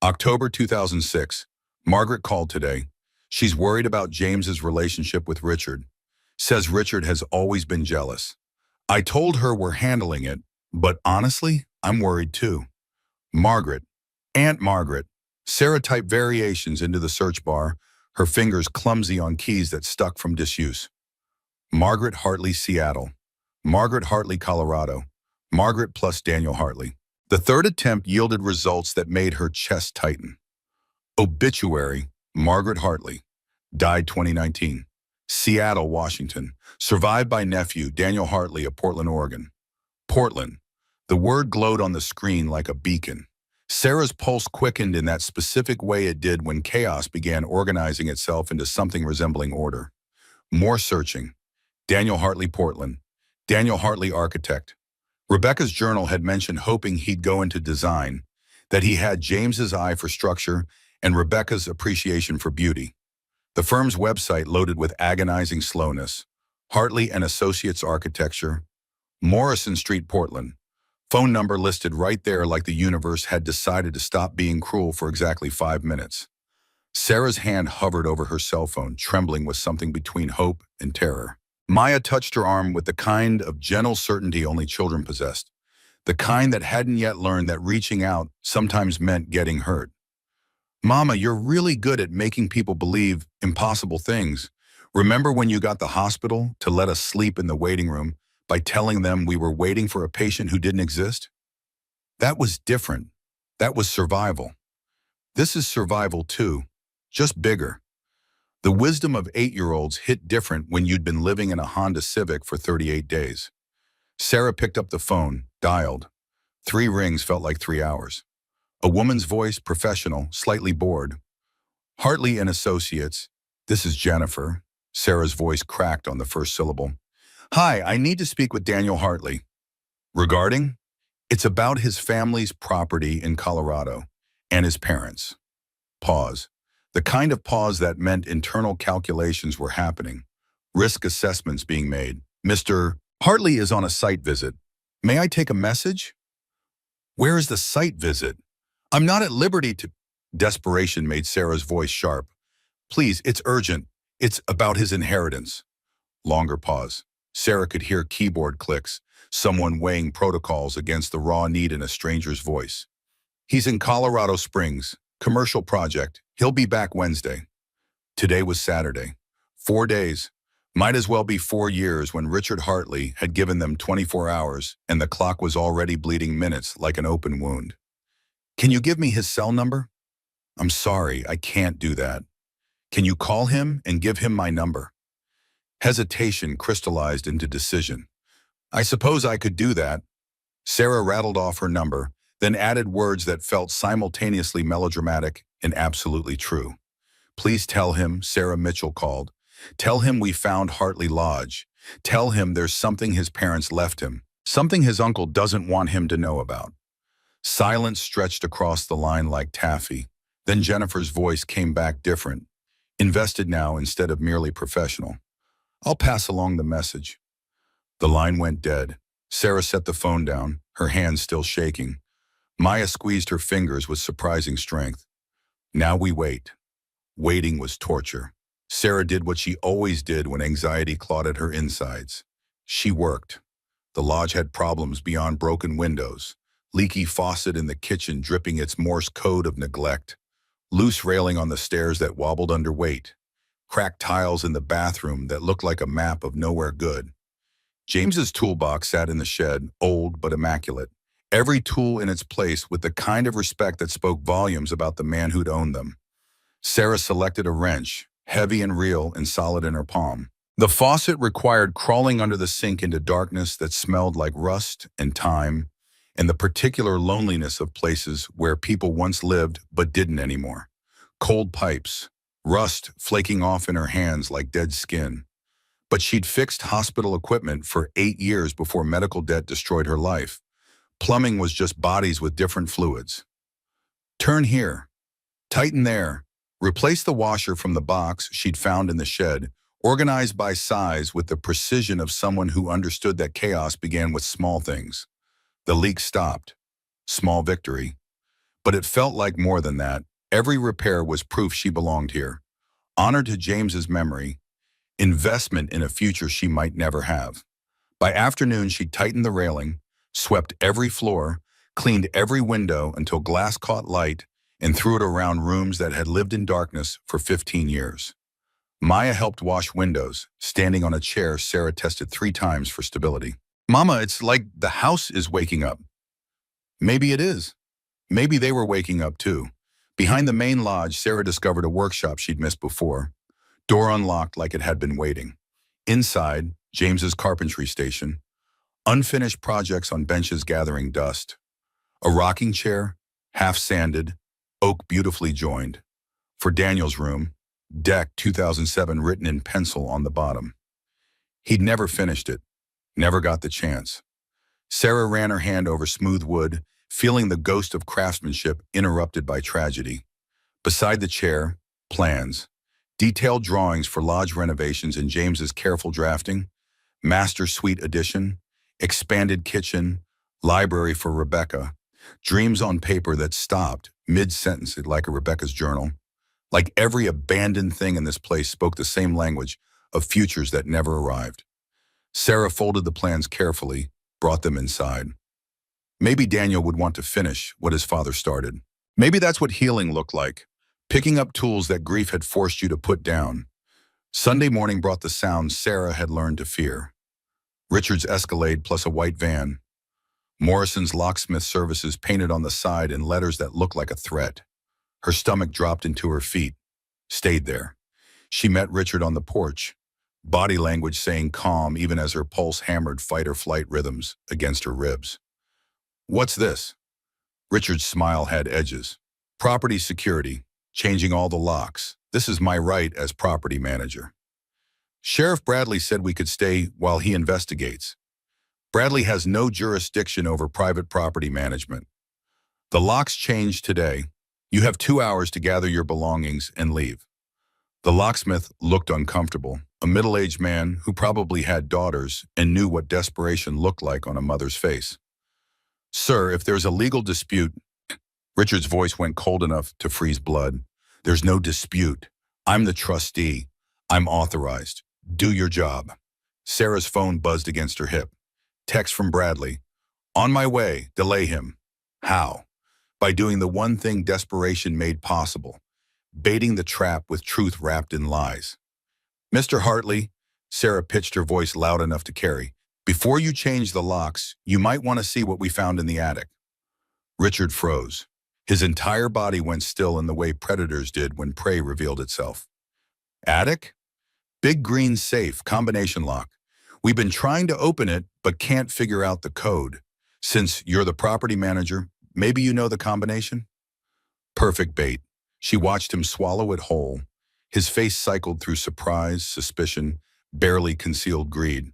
October 2006. Margaret called today. She's worried about James's relationship with Richard. Says Richard has always been jealous. I told her we're handling it, but honestly, I'm worried too. Margaret. Aunt Margaret. Sarah typed variations into the search bar, her fingers clumsy on keys that stuck from disuse. Margaret Hartley, Seattle. Margaret Hartley, Colorado. Margaret plus Daniel Hartley. The third attempt yielded results that made her chest tighten. Obituary, Margaret Hartley. Died 2019. Seattle, Washington. Survived by nephew, Daniel Hartley of Portland, Oregon. Portland. The word glowed on the screen like a beacon. Sarah's pulse quickened in that specific way it did when chaos began organizing itself into something resembling order. More searching. Daniel Hartley, Portland. Daniel Hartley, architect. Rebecca's journal had mentioned hoping he'd go into design, that he had James's eye for structure and Rebecca's appreciation for beauty. The firm's website loaded with agonizing slowness. Hartley and Associates Architecture. Morrison Street, Portland. Phone number listed right there like the universe had decided to stop being cruel for exactly 5 minutes. Sarah's hand hovered over her cell phone, trembling with something between hope and terror. Maya touched her arm with the kind of gentle certainty only children possessed, the kind that hadn't yet learned that reaching out sometimes meant getting hurt. Mama, you're really good at making people believe impossible things. Remember when you got the hospital to let us sleep in the waiting room by telling them we were waiting for a patient who didn't exist? That was different. That was survival. This is survival too, just bigger. The wisdom of 8-year-olds hit different when you'd been living in a Honda Civic for 38 days. Sarah picked up the phone, dialed. 3 rings felt like 3 hours. A woman's voice, professional, slightly bored. Hartley and Associates. This is Jennifer. Sarah's voice cracked on the first syllable. Hi, I need to speak with Daniel Hartley. Regarding? It's about his family's property in Colorado and his parents. Pause. The kind of pause that meant internal calculations were happening. Risk assessments being made. Mr. Hartley is on a site visit. May I take a message? Where is the site visit? I'm not at liberty to... Desperation made Sarah's voice sharp. Please, it's urgent. It's about his inheritance. Longer pause. Sarah could hear keyboard clicks, someone weighing protocols against the raw need in a stranger's voice. He's in Colorado Springs. Commercial project. He'll be back Wednesday. Today was Saturday. 4 days. Might as well be 4 years when Richard Hartley had given them 24 hours and the clock was already bleeding minutes like an open wound. Can you give me his cell number? I'm sorry, I can't do that. Can you call him and give him my number? Hesitation crystallized into decision. I suppose I could do that. Sarah rattled off her number, then added words that felt simultaneously melodramatic and absolutely true. Please tell him, Sarah Mitchell called. Tell him we found Hartley Lodge. Tell him there's something his parents left him, something his uncle doesn't want him to know about. Silence stretched across the line like taffy. Then Jennifer's voice came back different, invested now instead of merely professional. I'll pass along the message. The line went dead. Sarah set the phone down, her hands still shaking. Maya squeezed her fingers with surprising strength. Now we wait. Waiting was torture. Sarah did what she always did when anxiety clawed at her insides. She worked. The lodge had problems beyond broken windows, leaky faucet in the kitchen dripping its Morse code of neglect, loose railing on the stairs that wobbled under weight, cracked tiles in the bathroom that looked like a map of nowhere good. James's toolbox sat in the shed, old but immaculate, every tool in its place with the kind of respect that spoke volumes about the man who'd owned them. Sarah selected a wrench, heavy and real and solid in her palm. The faucet required crawling under the sink into darkness that smelled like rust and time, and the particular loneliness of places where people once lived but didn't anymore. Cold pipes, rust flaking off in her hands like dead skin. But she'd fixed hospital equipment for 8 years before medical debt destroyed her life. Plumbing was just bodies with different fluids. Turn here, tighten there, replace the washer from the box she'd found in the shed, organized by size with the precision of someone who understood that chaos began with small things. The leak stopped. Small victory. But it felt like more than that. Every repair was proof she belonged here. Honor to James's memory, investment in a future she might never have. By afternoon, she tightened the railing, swept every floor, cleaned every window until glass caught light, and threw it around rooms that had lived in darkness for 15 years. Maya helped wash windows. Standing on a chair, Sarah tested 3 times for stability. Mama, it's like the house is waking up. Maybe it is. Maybe they were waking up too. Behind the main lodge, Sarah discovered a workshop she'd missed before. Door unlocked like it had been waiting. Inside, James's carpentry station. Unfinished projects on benches gathering dust. A rocking chair, half sanded, oak beautifully joined. For Daniel's room, deck 2007 written in pencil on the bottom. He'd never finished it, never got the chance. Sarah ran her hand over smooth wood, feeling the ghost of craftsmanship interrupted by tragedy. Beside the chair, plans. Detailed drawings for lodge renovations in James's careful drafting. Master suite addition, expanded kitchen, library for Rebecca. Dreams on paper that stopped mid-sentence like a Rebecca's journal. Like every abandoned thing in this place spoke the same language of futures that never arrived. Sarah folded the plans carefully, brought them inside. Maybe Daniel would want to finish what his father started. Maybe that's what healing looked like, picking up tools that grief had forced you to put down. Sunday morning brought the sounds Sarah had learned to fear. Richard's Escalade plus a white van. Morrison's locksmith services painted on the side in letters that looked like a threat. Her stomach dropped into her feet, stayed there. She met Richard on the porch, body language saying calm even as her pulse hammered fight-or-flight rhythms against her ribs. What's this? Richard's smile had edges. Property security, changing all the locks. This is my right as property manager. Sheriff Bradley said we could stay while he investigates. Bradley has no jurisdiction over private property management. The locks changed today. You have 2 hours to gather your belongings and leave. The locksmith looked uncomfortable, a middle-aged man who probably had daughters and knew what desperation looked like on a mother's face. Sir, if there's a legal dispute, Richard's voice went cold enough to freeze blood. There's no dispute. I'm the trustee. I'm authorized. Do your job. Sarah's phone buzzed against her hip. Text from Bradley. On my way, delay him. How? By doing the one thing desperation made possible, baiting the trap with truth wrapped in lies. Mr. Hartley, Sarah pitched her voice loud enough to carry. Before you change the locks, you might want to see what we found in the attic. Richard froze. His entire body went still in the way predators did when prey revealed itself. Attic? Big green safe, combination lock. We've been trying to open it, but can't figure out the code. Since you're the property manager, maybe you know the combination? Perfect bait. She watched him swallow it whole. His face cycled through surprise, suspicion, barely concealed greed.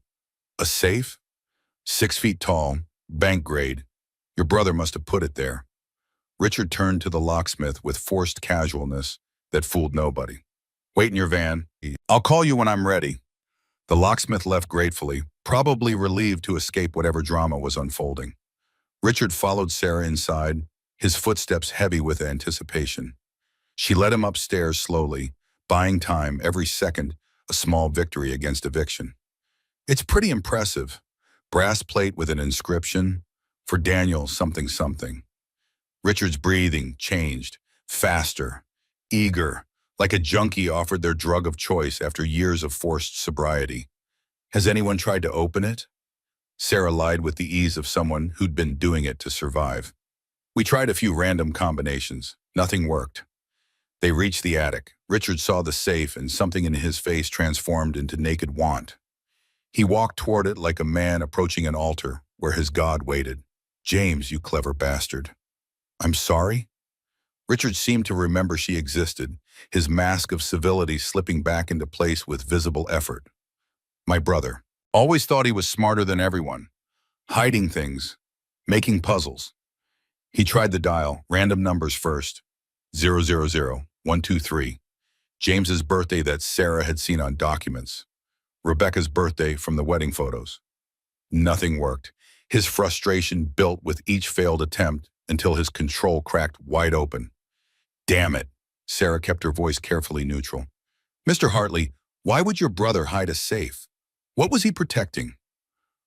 A safe? 6 feet tall, bank grade. Your brother must have put it there. Richard turned to the locksmith with forced casualness that fooled nobody. Wait in your van. I'll call you when I'm ready. The locksmith left gratefully, probably relieved to escape whatever drama was unfolding. Richard followed Sarah inside, his footsteps heavy with anticipation. She led him upstairs slowly, buying time every second, a small victory against eviction. It's pretty impressive. Brass plate with an inscription, for Daniel something something. Richard's breathing changed, faster, eager, like a junkie offered their drug of choice after years of forced sobriety. Has anyone tried to open it? Sarah lied with the ease of someone who'd been doing it to survive. We tried a few random combinations. Nothing worked. They reached the attic. Richard saw the safe and something in his face transformed into naked want. He walked toward it like a man approaching an altar where his God waited. "James, you clever bastard." "I'm sorry?" Richard seemed to remember she existed, his mask of civility slipping back into place with visible effort. "My brother. Always thought he was smarter than everyone. Hiding things. Making puzzles." He tried the dial, random numbers first. 000-123. James's birthday that Sarah had seen on documents. Rebecca's birthday from the wedding photos. Nothing worked. His frustration built with each failed attempt until his control cracked wide open. "Damn it." Sarah kept her voice carefully neutral. "Mr. Hartley, why would your brother hide a safe? What was he protecting?"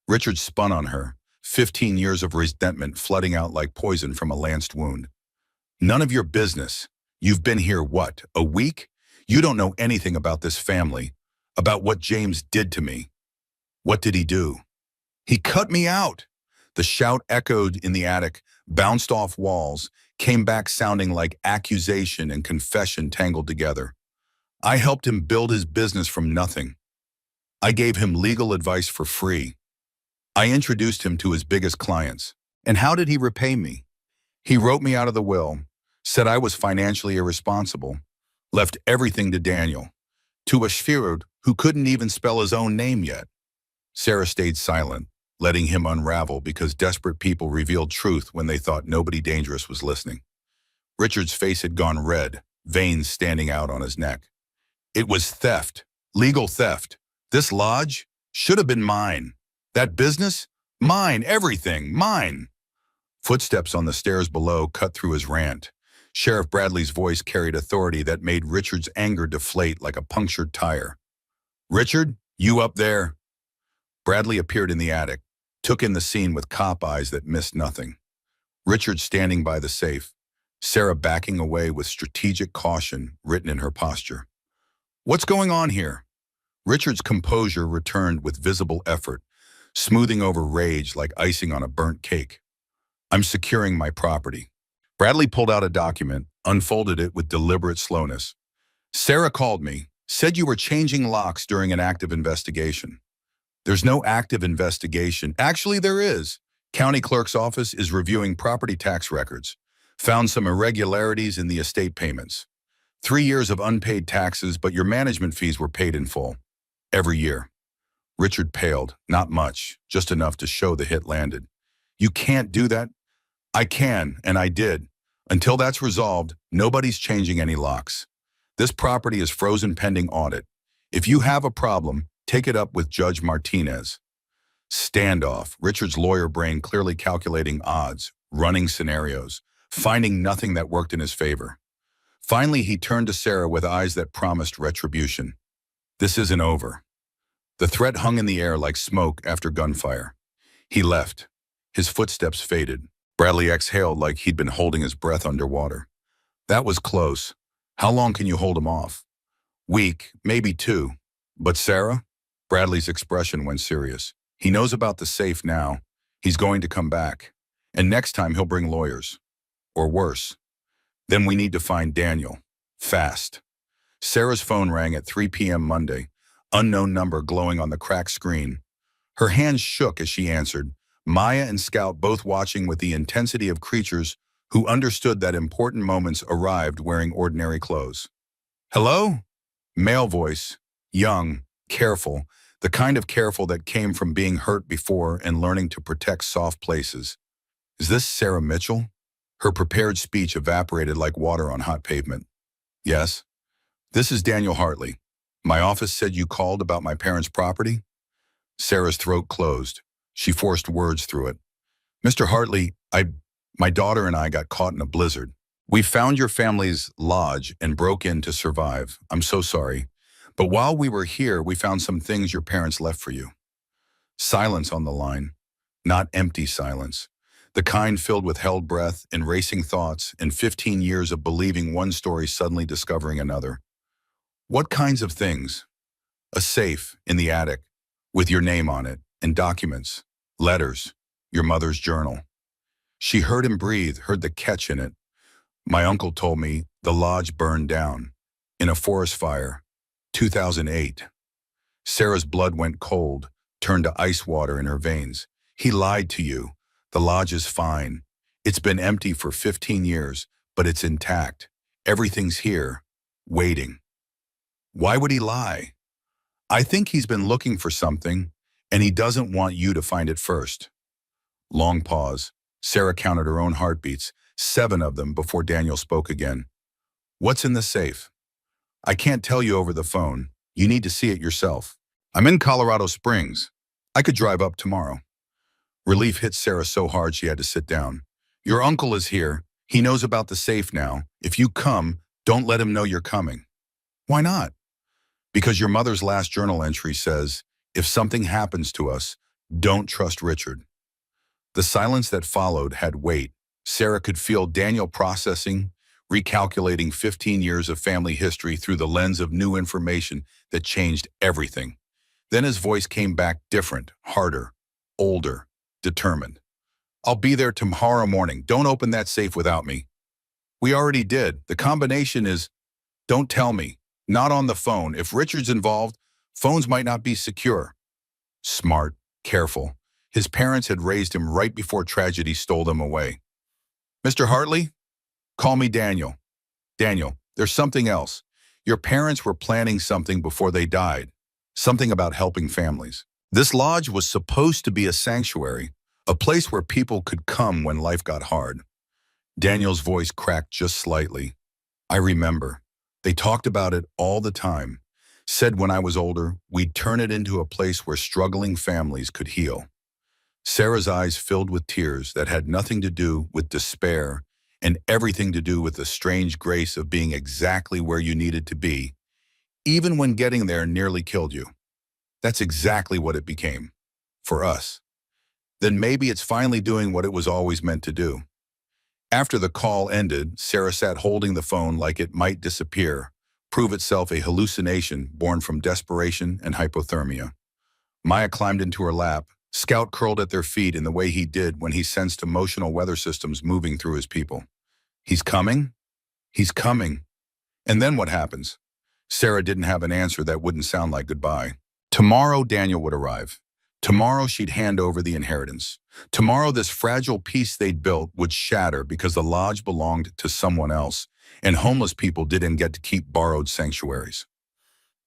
Richard spun on her, 15 years of resentment flooding out like poison from a lanced wound. "None of your business. You've been here, what, a week? You don't know anything about this family, about what James did to me." "What did he do?" "He cut me out." The shout echoed in the attic, bounced off walls, came back sounding like accusation and confession tangled together. "I helped him build his business from nothing. I gave him legal advice for free. I introduced him to his biggest clients. And how did he repay me? He wrote me out of the will, said I was financially irresponsible, left everything to Daniel, to a Shfirud who couldn't even spell his own name yet." Sarah stayed silent, letting him unravel because desperate people revealed truth when they thought nobody dangerous was listening. Richard's face had gone red, veins standing out on his neck. "It was theft, legal theft. This lodge should have been mine. That business, mine, everything, mine." Footsteps on the stairs below cut through his rant. Sheriff Bradley's voice carried authority that made Richard's anger deflate like a punctured tire. "Richard, you up there?" Bradley appeared in the attic, took in the scene with cop eyes that missed nothing. Richard standing by the safe, Sarah backing away with strategic caution written in her posture. "What's going on here?" Richard's composure returned with visible effort, smoothing over rage like icing on a burnt cake. "I'm securing my property." Bradley pulled out a document, unfolded it with deliberate slowness. "Sarah called me, said you were changing locks during an active investigation." "There's no active investigation. Actually, there is. County clerk's office is reviewing property tax records. Found some irregularities in the estate payments. 3 years of unpaid taxes, but your management fees were paid in full. Every year." Richard paled, not much, just enough to show the hit landed. "You can't do that." "I can, and I did. Until that's resolved, nobody's changing any locks. This property is frozen pending audit. If you have a problem, take it up with Judge Martinez." Standoff, Richard's lawyer brain clearly calculating odds, running scenarios, finding nothing that worked in his favor. Finally, he turned to Sarah with eyes that promised retribution. "This isn't over." The threat hung in the air like smoke after gunfire. He left. His footsteps faded. Bradley exhaled like he'd been holding his breath underwater. "That was close. How long can you hold him off?" "Week, maybe 2. But Sarah?" Bradley's expression went serious. "He knows about the safe now. He's going to come back. And next time he'll bring lawyers. Or worse. Then we need to find Daniel. Fast." Sarah's phone rang at 3 p.m. Monday, unknown number glowing on the cracked screen. Her hands shook as she answered, Maya and Scout both watching with the intensity of creatures who understood that important moments arrived wearing ordinary clothes. "Hello?" Male voice, young, careful, the kind of careful that came from being hurt before and learning to protect soft places. "Is this Sarah Mitchell?" Her prepared speech evaporated like water on hot pavement. "Yes." "This is Daniel Hartley. My office said you called about my parents' property?" Sarah's throat closed. She forced words through it. "Mr. Hartley, my daughter and I got caught in a blizzard. We found your family's lodge and broke in to survive. I'm so sorry. But while we were here, we found some things your parents left for you." Silence on the line. Not empty silence. The kind filled with held breath and racing thoughts and 15 years of believing one story suddenly discovering another. "What kinds of things?" "A safe in the attic with your name on it and documents." Letters. Your mother's journal. She heard him breathe, heard the catch in it. My uncle told me the lodge burned down in a forest fire. 2008. Sarah's blood went cold, turned to ice water in her veins. He lied to you. The lodge is fine. It's been empty for 15 years, but it's intact. Everything's here, waiting. Why would he lie? I think he's been looking for something, and he doesn't want you to find it first. Long pause. Sarah counted her own heartbeats, 7 of them before Daniel spoke again. What's in the safe? I can't tell you over the phone. You need to see it yourself. I'm in Colorado Springs. I could drive up tomorrow. Relief hit Sarah so hard she had to sit down. Your uncle is here. He knows about the safe now. If you come, don't let him know you're coming. Why not? Because your mother's last journal entry says, if something happens to us, don't trust Richard. The silence that followed had weight. Sarah could feel Daniel processing, recalculating 15 years of family history through the lens of new information that changed everything. Then his voice came back different, harder, older, determined. I'll be there tomorrow morning. Don't open that safe without me. We already did. The combination is, don't tell me. Not on the phone. If Richard's involved, phones might not be secure. Smart, careful. His parents had raised him right before tragedy stole them away. Mr. Hartley? Call me Daniel. Daniel, there's something else. Your parents were planning something before they died. Something about helping families. This lodge was supposed to be a sanctuary, a place where people could come when life got hard. Daniel's voice cracked just slightly. I remember. They talked about it all the time. Said when I was older, we'd turn it into a place where struggling families could heal. Sarah's eyes filled with tears that had nothing to do with despair and everything to do with the strange grace of being exactly where you needed to be, even when getting there nearly killed you. That's exactly what it became. For us. Then maybe it's finally doing what it was always meant to do. After the call ended, Sarah sat holding the phone like it might disappear, prove itself a hallucination born from desperation and hypothermia. Maya climbed into her lap, Scout curled at their feet in the way he did when he sensed emotional weather systems moving through his people. He's coming? He's coming. And then what happens? Sarah didn't have an answer that wouldn't sound like goodbye. Tomorrow Daniel would arrive. Tomorrow she'd hand over the inheritance. Tomorrow this fragile piece they'd built would shatter because the lodge belonged to someone else, and homeless people didn't get to keep borrowed sanctuaries.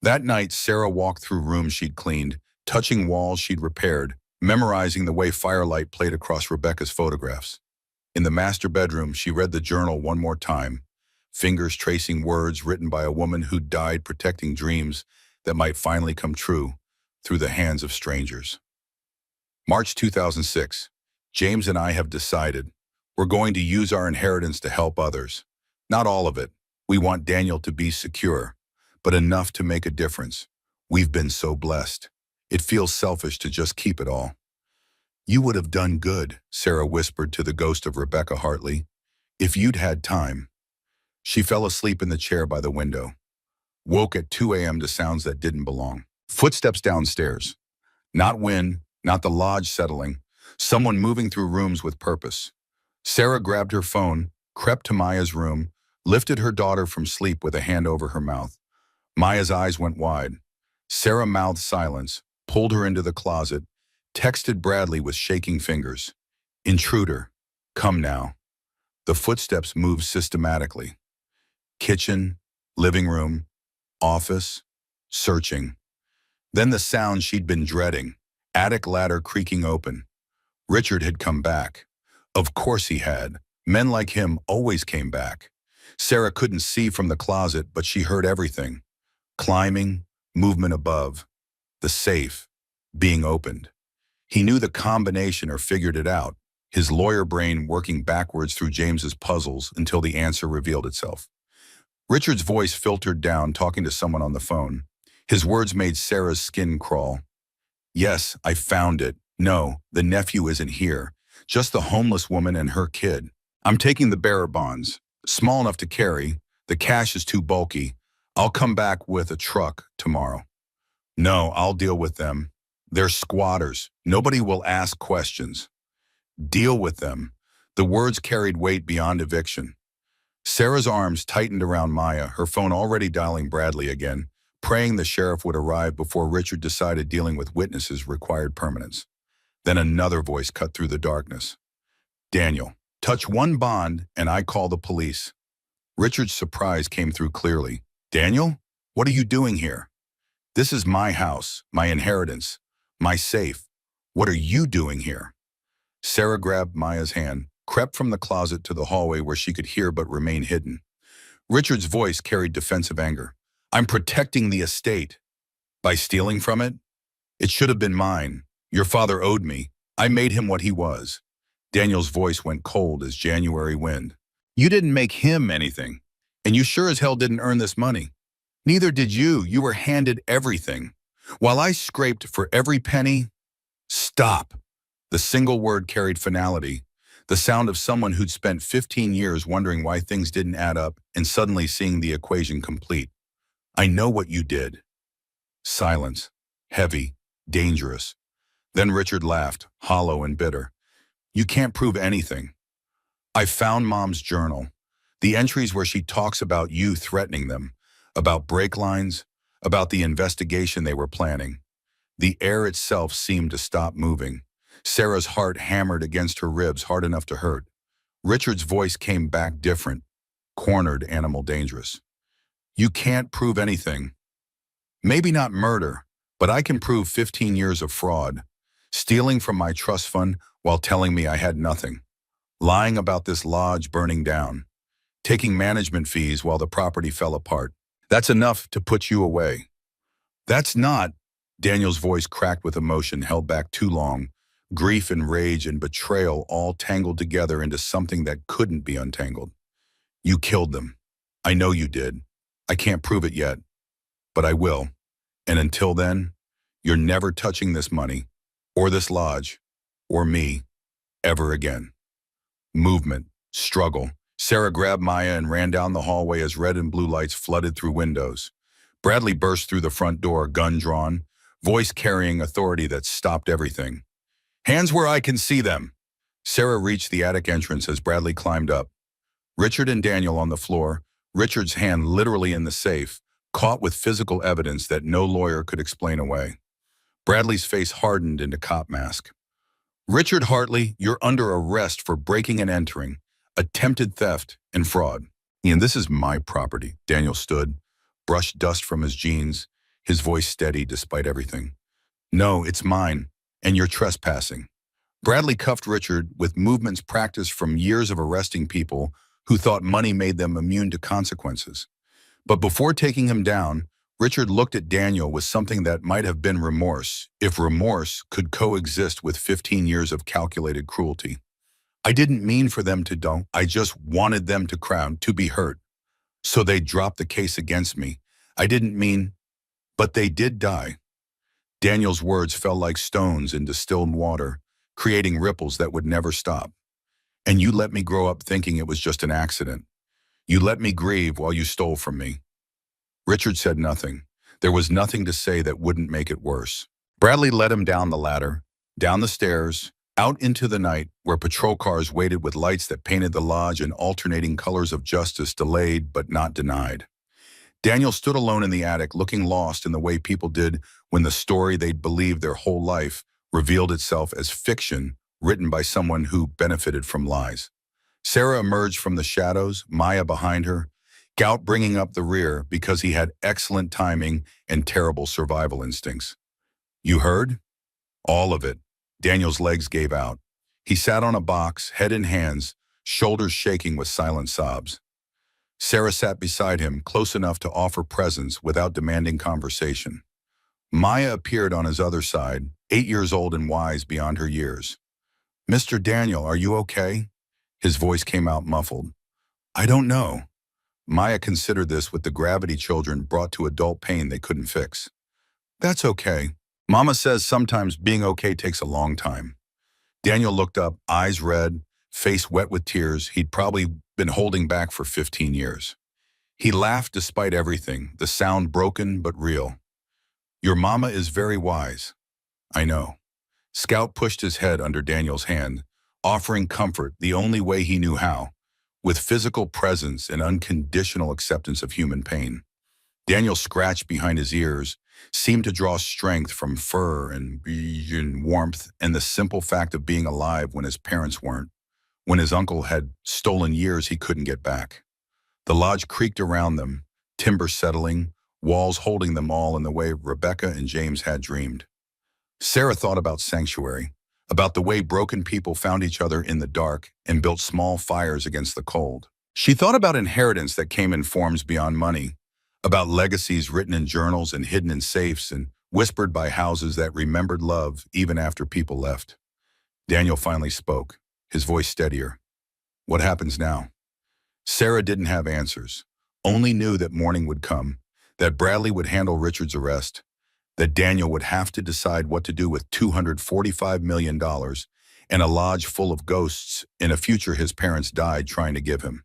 That night, Sarah walked through rooms she'd cleaned, touching walls she'd repaired, memorizing the way firelight played across Rebecca's photographs. In the master bedroom, she read the journal one more time, fingers tracing words written by a woman who died protecting dreams that might finally come true through the hands of strangers. March 2006. James and I have decided we're going to use our inheritance to help others. Not all of it. We want Daniel to be secure, but enough to make a difference. We've been so blessed. It feels selfish to just keep it all. You would have done good, Sarah whispered to the ghost of Rebecca Hartley, if you'd had time. She fell asleep in the chair by the window, woke at 2 a.m. to sounds that didn't belong. Footsteps downstairs. Not wind, not the lodge settling, someone moving through rooms with purpose. Sarah grabbed her phone, crept to Maya's room, lifted her daughter from sleep with a hand over her mouth. Maya's eyes went wide. Sarah mouthed silence, pulled her into the closet, texted Bradley with shaking fingers. Intruder, come now. The footsteps moved systematically. Kitchen, living room, office, searching. Then the sound she'd been dreading, attic ladder creaking open. Richard had come back. Of course he had. Men like him always came back. Sarah couldn't see from the closet, but she heard everything. Climbing, movement above, the safe, being opened. He knew the combination or figured it out, his lawyer brain working backwards through James's puzzles until the answer revealed itself. Richard's voice filtered down, talking to someone on the phone. His words made Sarah's skin crawl. Yes, I found it. No, the nephew isn't here. Just the homeless woman and her kid. I'm taking the bearer bonds. Small enough to carry. The cash is too bulky. I'll come back with a truck tomorrow. No, I'll deal with them. They're squatters. Nobody will ask questions. Deal with them. The words carried weight beyond eviction. Sarah's arms tightened around Maya, her phone already dialing Bradley again, praying the sheriff would arrive before Richard decided dealing with witnesses required permanence. Then another voice cut through the darkness. Daniel, touch one bond and I call the police. Richard's surprise came through clearly. Daniel, what are you doing here? This is my house, my inheritance, my safe. What are you doing here? Sarah grabbed Maya's hand, crept from the closet to the hallway where she could hear but remain hidden. Richard's voice carried defensive anger. I'm protecting the estate. By stealing from it? It should have been mine. Your father owed me. I made him what he was. Daniel's voice went cold as January wind. You didn't make him anything, and you sure as hell didn't earn this money. Neither did you. You were handed everything. While I scraped for every penny, stop. The single word carried finality, the sound of someone who'd spent 15 years wondering why things didn't add up and suddenly seeing the equation complete. I know what you did. Silence. Heavy. Dangerous. Then Richard laughed, hollow and bitter. You can't prove anything. I found Mom's journal, the entries where she talks about you threatening them, about brake lines, about the investigation they were planning. The air itself seemed to stop moving. Sarah's heart hammered against her ribs hard enough to hurt. Richard's voice came back different, cornered, animal dangerous. You can't prove anything. Maybe not murder, but I can prove 15 years of fraud, stealing from my trust fund while telling me I had nothing, lying about this lodge burning down, taking management fees while the property fell apart. That's enough to put you away. That's not, Daniel's voice cracked with emotion held back too long, grief and rage and betrayal all tangled together into something that couldn't be untangled. You killed them. I know you did. I can't prove it yet, but I will. And until then, you're never touching this money, or this lodge, or me, ever again. Movement, struggle. Sarah grabbed Maya and ran down the hallway as red and blue lights flooded through windows. Bradley burst through the front door, gun drawn, voice carrying authority that stopped everything. Hands where I can see them. Sarah reached the attic entrance as Bradley climbed up. Richard and Daniel on the floor, Richard's hand literally in the safe, caught with physical evidence that no lawyer could explain away. Bradley's face hardened into cop mask. Richard Hartley, you're under arrest for breaking and entering, attempted theft, and fraud. And this is my property. Daniel stood, brushed dust from his jeans, his voice steady despite everything. No, it's mine, and you're trespassing. Bradley cuffed Richard with movements practiced from years of arresting people who thought money made them immune to consequences. But before taking him down, Richard looked at Daniel with something that might have been remorse, if remorse could coexist with 15 years of calculated cruelty. I didn't mean for them to don't. I just wanted them to be hurt. So they dropped the case against me. I didn't mean, but they did die. Daniel's words fell like stones in distilled water, creating ripples that would never stop. And you let me grow up thinking it was just an accident. You let me grieve while you stole from me. Richard said nothing. There was nothing to say that wouldn't make it worse. Bradley led him down the ladder, down the stairs, out into the night where patrol cars waited with lights that painted the lodge in alternating colors of justice delayed but not denied. Daniel stood alone in the attic, looking lost in the way people did when the story they'd believed their whole life revealed itself as fiction written by someone who benefited from lies. Sarah emerged from the shadows, Maya behind her, Gout bringing up the rear because he had excellent timing and terrible survival instincts. You heard? All of it. Daniel's legs gave out. He sat on a box, head in hands, shoulders shaking with silent sobs. Sarah sat beside him, close enough to offer presence without demanding conversation. Maya appeared on his other side, 8 years old and wise beyond her years. Mr. Daniel, are you okay? His voice came out muffled. I don't know. Maya considered this with the gravity children brought to adult pain they couldn't fix. That's okay. Mama says sometimes being okay takes a long time. Daniel looked up, eyes red, face wet with tears he'd probably been holding back for 15 years. He laughed despite everything, the sound broken but real. Your mama is very wise. I know. Scout pushed his head under Daniel's hand, offering comfort the only way he knew how, with physical presence and unconditional acceptance of human pain. Daniel scratched behind his ears, seemed to draw strength from fur and warmth and the simple fact of being alive when his parents weren't, when his uncle had stolen years he couldn't get back. The lodge creaked around them, timber settling, walls holding them all in the way Rebecca and James had dreamed. Sarah thought about sanctuary, about the way broken people found each other in the dark and built small fires against the cold. She thought about inheritance that came in forms beyond money, about legacies written in journals and hidden in safes and whispered by houses that remembered love even after people left. Daniel finally spoke, his voice steadier. What happens now? Sarah didn't have answers, only knew that morning would come, that Bradley would handle Richard's arrest, that Daniel would have to decide what to do with $245 million and a lodge full of ghosts in a future his parents died trying to give him.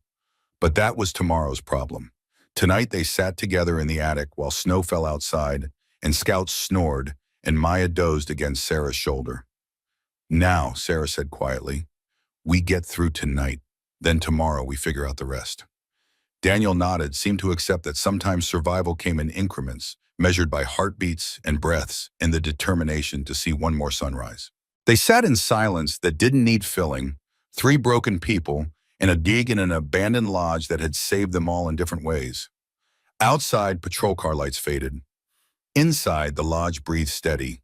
But that was tomorrow's problem. Tonight they sat together in the attic while snow fell outside and Scout snored and Maya dozed against Sarah's shoulder. Now, Sarah said quietly, we get through tonight. Then tomorrow we figure out the rest. Daniel nodded, seemed to accept that sometimes survival came in increments, measured by heartbeats and breaths and the determination to see one more sunrise. They sat in silence that didn't need filling, three broken people, in a dig in an abandoned lodge that had saved them all in different ways. Outside, patrol car lights faded. Inside, the lodge breathed steady.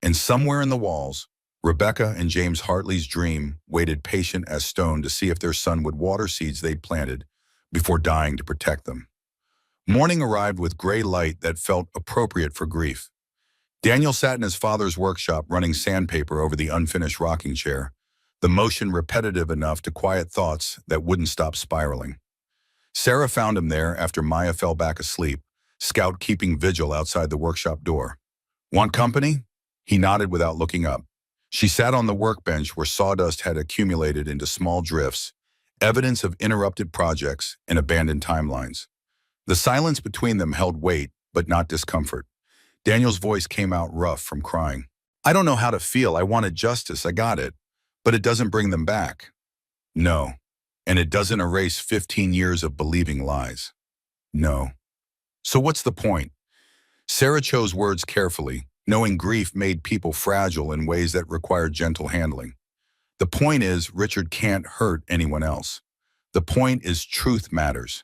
And somewhere in the walls, Rebecca and James Hartley's dream waited patient as stone to see if their son would water seeds they'd planted before dying to protect them. Morning arrived with gray light that felt appropriate for grief. Daniel sat in his father's workshop running sandpaper over the unfinished rocking chair, the motion repetitive enough to quiet thoughts that wouldn't stop spiraling. Sarah found him there after Maya fell back asleep, Scout keeping vigil outside the workshop door. Want company? He nodded without looking up. She sat on the workbench where sawdust had accumulated into small drifts, evidence of interrupted projects and abandoned timelines. The silence between them held weight, but not discomfort. Daniel's voice came out rough from crying. I don't know how to feel. I wanted justice. I got it. But it doesn't bring them back. No. And it doesn't erase 15 years of believing lies. No. So what's the point? Sarah chose words carefully, knowing grief made people fragile in ways that required gentle handling. The point is, Richard can't hurt anyone else. The point is, truth matters.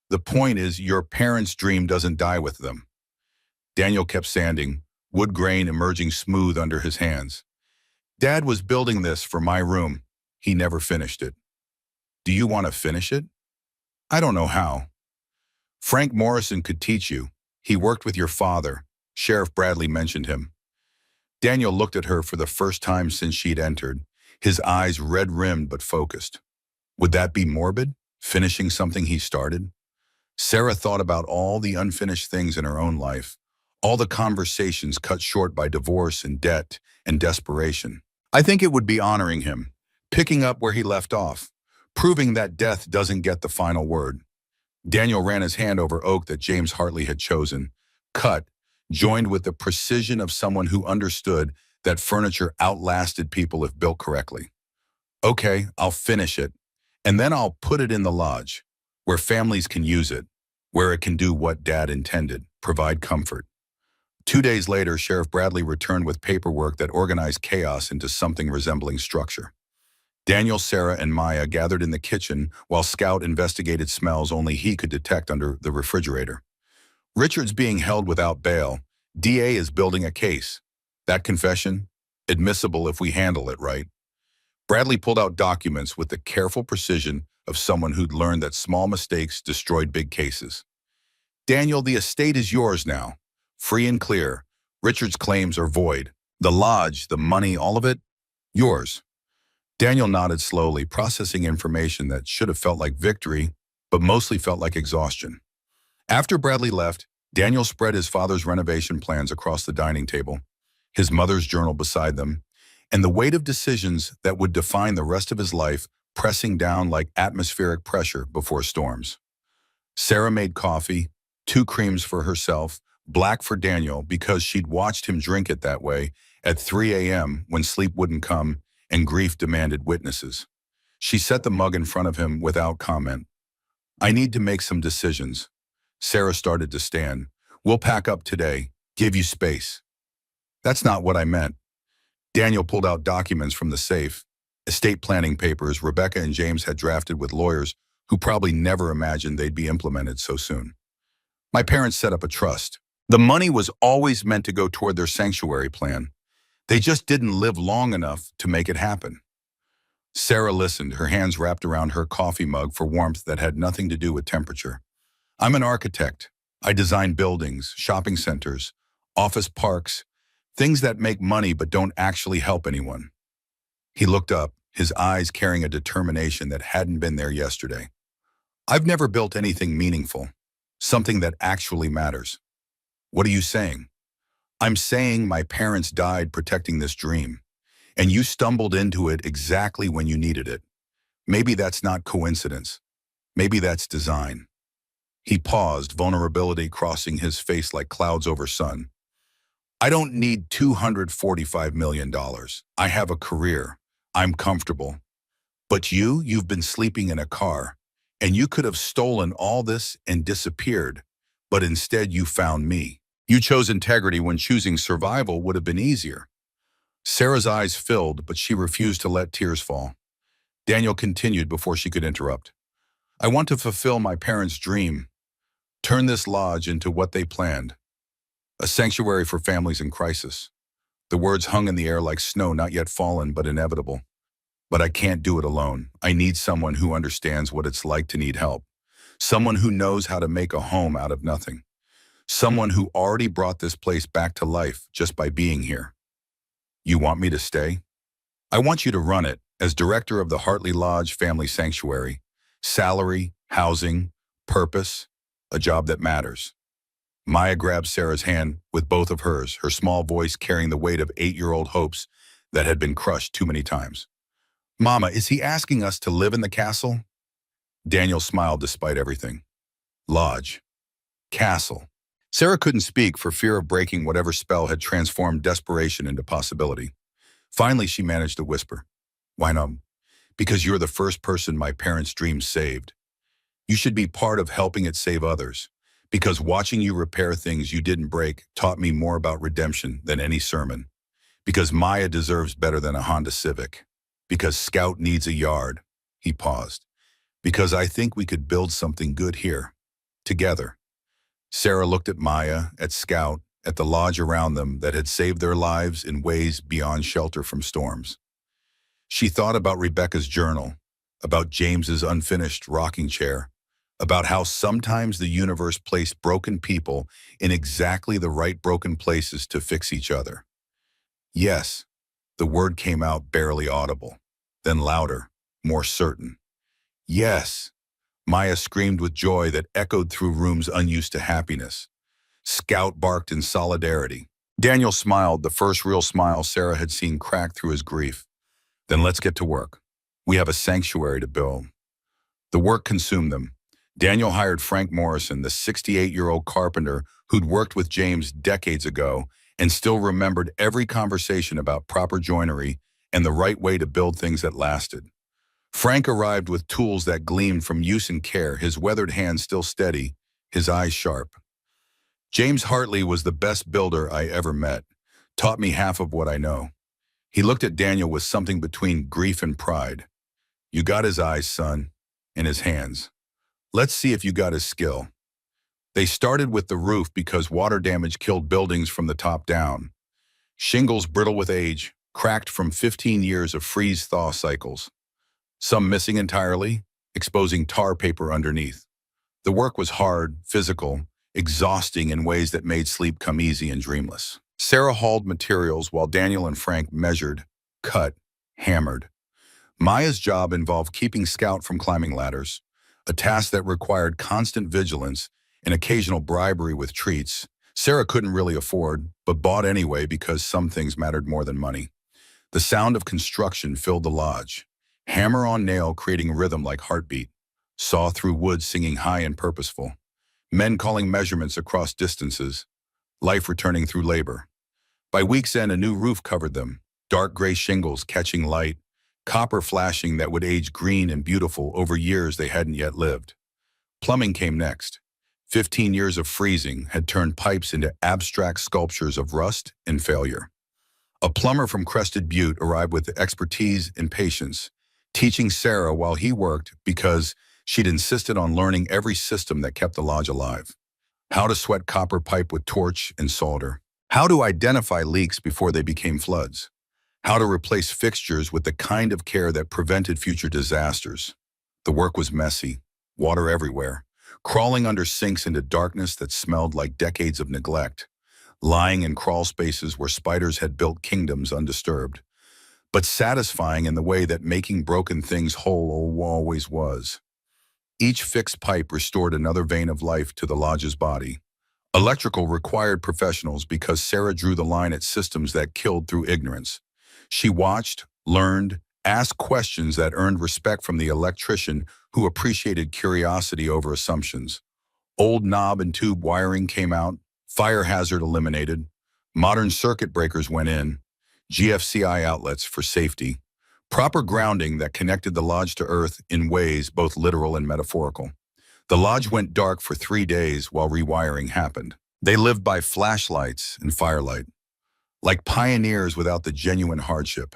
The point is, your parents' dream doesn't die with them. Daniel kept sanding, wood grain emerging smooth under his hands. Dad was building this for my room. He never finished it. Do you want to finish it? I don't know how. Frank Morrison could teach you. He worked with your father. Sheriff Bradley mentioned him. Daniel looked at her for the first time since she'd entered, his eyes red-rimmed but focused. Would that be morbid, finishing something he started? Sarah thought about all the unfinished things in her own life, all the conversations cut short by divorce and debt and desperation. I think it would be honoring him, picking up where he left off, proving that death doesn't get the final word. Daniel ran his hand over oak that James Hartley had chosen, cut, joined with the precision of someone who understood that furniture outlasted people if built correctly. Okay, I'll finish it, and then I'll put it in the lodge, where families can use it, where it can do what Dad intended, provide comfort. 2 days later, Sheriff Bradley returned with paperwork that organized chaos into something resembling structure. Daniel, Sarah, and Maya gathered in the kitchen while Scout investigated smells only he could detect under the refrigerator. Richard's being held without bail. DA is building a case. That confession? Admissible if we handle it right. Bradley pulled out documents with the careful precision of someone who'd learned that small mistakes destroyed big cases. Daniel, the estate is yours now. Free and clear. Richard's claims are void. The lodge, the money, all of it, yours. Daniel nodded slowly, processing information that should have felt like victory, but mostly felt like exhaustion. After Bradley left, Daniel spread his father's renovation plans across the dining table, his mother's journal beside them, and the weight of decisions that would define the rest of his life pressing down like atmospheric pressure before storms. Sarah made coffee, 2 creams for herself, black for Daniel because she'd watched him drink it that way, At 3 a.m., when sleep wouldn't come and grief demanded witnesses, she set the mug in front of him without comment. I need to make some decisions. Sarah started to stand. We'll pack up today. Give you space. That's not what I meant. Daniel pulled out documents from the safe, estate planning papers Rebecca and James had drafted with lawyers who probably never imagined they'd be implemented so soon. My parents set up a trust. The money was always meant to go toward their sanctuary plan. They just didn't live long enough to make it happen. Sarah listened, her hands wrapped around her coffee mug for warmth that had nothing to do with temperature. I'm an architect. I design buildings, shopping centers, office parks, things that make money but don't actually help anyone. He looked up, his eyes carrying a determination that hadn't been there yesterday. I've never built anything meaningful, something that actually matters. What are you saying? I'm saying my parents died protecting this dream, and you stumbled into it exactly when you needed it. Maybe that's not coincidence. Maybe that's design. He paused, vulnerability crossing his face like clouds over sun. I don't need $245 million. I have a career. I'm comfortable. But you've been sleeping in a car, and you could have stolen all this and disappeared, but instead you found me. You chose integrity when choosing survival would have been easier. Sarah's eyes filled, but she refused to let tears fall. Daniel continued before she could interrupt. I want to fulfill my parents' dream. Turn this lodge into what they planned. A sanctuary for families in crisis. The words hung in the air like snow not yet fallen but inevitable. But I can't do it alone. I need someone who understands what it's like to need help. Someone who knows how to make a home out of nothing. Someone who already brought this place back to life just by being here. You want me to stay? I want you to run it as director of the Hartley Lodge Family Sanctuary. Salary, housing, purpose, a job that matters. Maya grabbed Sarah's hand with both of hers, her small voice carrying the weight of 8-year-old hopes that had been crushed too many times. Mama, is he asking us to live in the castle? Daniel smiled despite everything. Lodge. Castle. Sarah couldn't speak for fear of breaking whatever spell had transformed desperation into possibility. Finally, she managed to whisper. Why not? Because you're the first person my parents' dreams saved. You should be part of helping it save others. Because watching you repair things you didn't break taught me more about redemption than any sermon. Because Maya deserves better than a Honda Civic. Because Scout needs a yard. He paused. Because I think we could build something good here. Together. Sarah looked at Maya, at Scout, at the lodge around them that had saved their lives in ways beyond shelter from storms. She thought about Rebecca's journal, about James's unfinished rocking chair, about how sometimes the universe placed broken people in exactly the right broken places to fix each other. Yes, the word came out barely audible, then louder, more certain. Yes. Maya screamed with joy that echoed through rooms unused to happiness. Scout barked in solidarity. Daniel smiled, the first real smile Sarah had seen crack through his grief. Then let's get to work. We have a sanctuary to build. The work consumed them. Daniel hired Frank Morrison, the 68-year-old carpenter who'd worked with James decades ago and still remembered every conversation about proper joinery and the right way to build things that lasted. Frank arrived with tools that gleamed from use and care, his weathered hands still steady, his eyes sharp. James Hartley was the best builder I ever met, taught me half of what I know. He looked at Daniel with something between grief and pride. You got his eyes, son, and his hands. Let's see if you got his skill. They started with the roof because water damage killed buildings from the top down. Shingles brittle with age, cracked from 15 years of freeze-thaw cycles. Some missing entirely, exposing tar paper underneath. The work was hard, physical, exhausting in ways that made sleep come easy and dreamless. Sarah hauled materials while Daniel and Frank measured, cut, hammered. Maya's job involved keeping Scout from climbing ladders, a task that required constant vigilance and occasional bribery with treats. Sarah couldn't really afford, but bought anyway because some things mattered more than money. The sound of construction filled the lodge. Hammer on nail creating rhythm like heartbeat. Saw through wood singing high and purposeful. Men calling measurements across distances. Life returning through labor. By week's end, a new roof covered them, dark gray shingles catching light, copper flashing that would age green and beautiful over years they hadn't yet lived. Plumbing came next. 15 years of freezing had turned pipes into abstract sculptures of rust and failure. A plumber from Crested Butte arrived with expertise and patience, teaching Sarah while he worked because she'd insisted on learning every system that kept the lodge alive. How to sweat copper pipe with torch and solder. How to identify leaks before they became floods. How to replace fixtures with the kind of care that prevented future disasters. The work was messy, water everywhere, crawling under sinks into darkness that smelled like decades of neglect, lying in crawl spaces where spiders had built kingdoms undisturbed, but satisfying in the way that making broken things whole always was. Each fixed pipe restored another vein of life to the lodge's body. Electrical required professionals because Sarah drew the line at systems that killed through ignorance. She watched, learned, asked questions that earned respect from the electrician who appreciated curiosity over assumptions. Old knob and tube wiring came out, fire hazard eliminated, modern circuit breakers went in, GFCI outlets for safety, proper grounding that connected the lodge to earth in ways both literal and metaphorical. The lodge went dark for 3 days while rewiring happened. They lived by flashlights and firelight, like pioneers without the genuine hardship.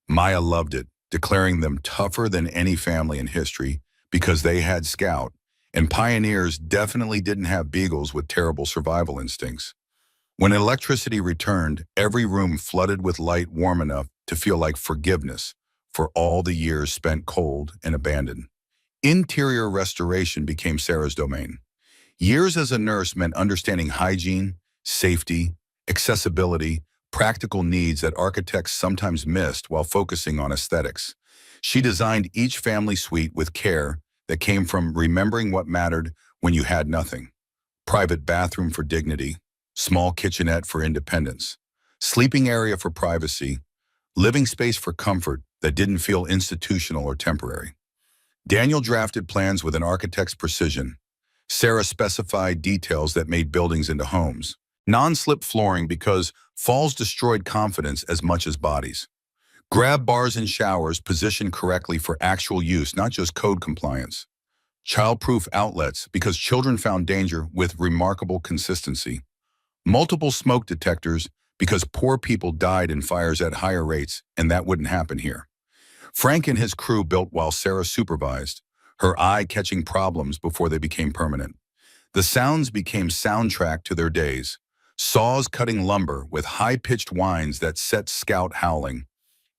Maya loved it, declaring them tougher than any family in history because they had Scout, and pioneers definitely didn't have beagles with terrible survival instincts. When electricity returned, every room flooded with light warm enough to feel like forgiveness for all the years spent cold and abandoned. Interior restoration became Sarah's domain. Years as a nurse meant understanding hygiene, safety, accessibility, practical needs that architects sometimes missed while focusing on aesthetics. She designed each family suite with care that came from remembering what mattered when you had nothing. Private bathroom for dignity, small kitchenette for independence, sleeping area for privacy, living space for comfort that didn't feel institutional or temporary. Daniel drafted plans with an architect's precision. Sarah specified details that made buildings into homes. Non-slip flooring because falls destroyed confidence as much as bodies. Grab bars and showers positioned correctly for actual use, not just code compliance. Child-proof outlets because children found danger with remarkable consistency. Multiple smoke detectors because poor people died in fires at higher rates, and that wouldn't happen here. Frank and his crew built while Sarah supervised, her eye catching problems before they became permanent. The sounds became soundtrack to their days. Saws cutting lumber with high-pitched whines that set Scout howling.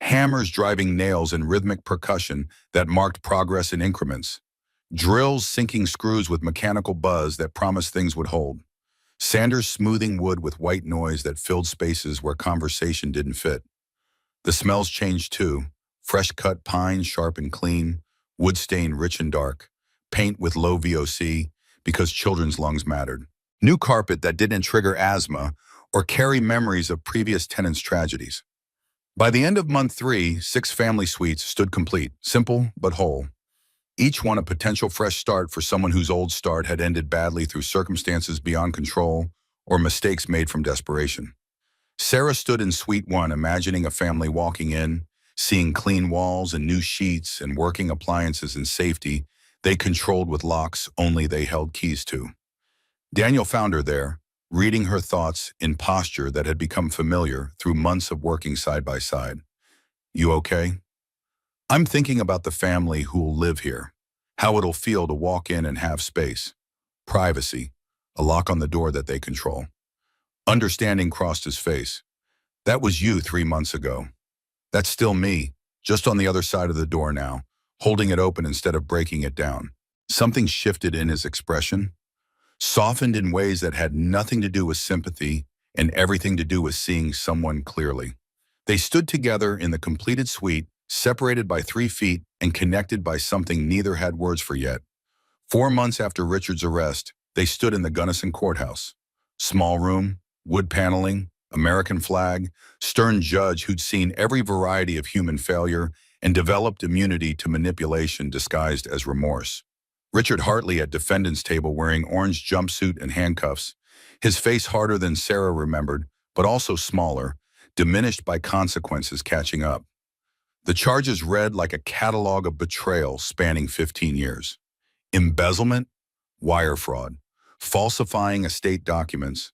Hammers driving nails and rhythmic percussion that marked progress in increments. Drills sinking screws with mechanical buzz that promised things would hold. Sanders smoothing wood with white noise that filled spaces where conversation didn't fit. The smells changed too. Fresh-cut pine, sharp and clean. Wood stain, rich and dark. Paint with low VOC because children's lungs mattered. New carpet that didn't trigger asthma or carry memories of previous tenants' tragedies. By the end of month 3, 6 family suites stood complete, simple but whole. Each one a potential fresh start for someone whose old start had ended badly through circumstances beyond control or mistakes made from desperation. Sarah stood in Suite 1 imagining a family walking in, seeing clean walls and new sheets and working appliances and safety they controlled with locks only they held keys to. Daniel found her there, reading her thoughts in posture that had become familiar through months of working side by side. "You okay?" "I'm thinking about the family who'll live here, how it'll feel to walk in and have space, privacy, a lock on the door that they control." Understanding crossed his face. "That was you 3 months ago. That's still me, just on the other side of the door now, holding it open instead of breaking it down." Something shifted in his expression, softened in ways that had nothing to do with sympathy and everything to do with seeing someone clearly. They stood together in the completed suite, separated by 3 feet and connected by something neither had words for yet. 4 months after Richard's arrest, they stood in the Gunnison courthouse. Small room, wood paneling, American flag, stern judge who'd seen every variety of human failure and developed immunity to manipulation disguised as remorse. Richard Hartley at defendant's table wearing orange jumpsuit and handcuffs, his face harder than Sarah remembered, but also smaller, diminished by consequences catching up. The charges read like a catalog of betrayal spanning 15 years. Embezzlement, wire fraud, falsifying estate documents,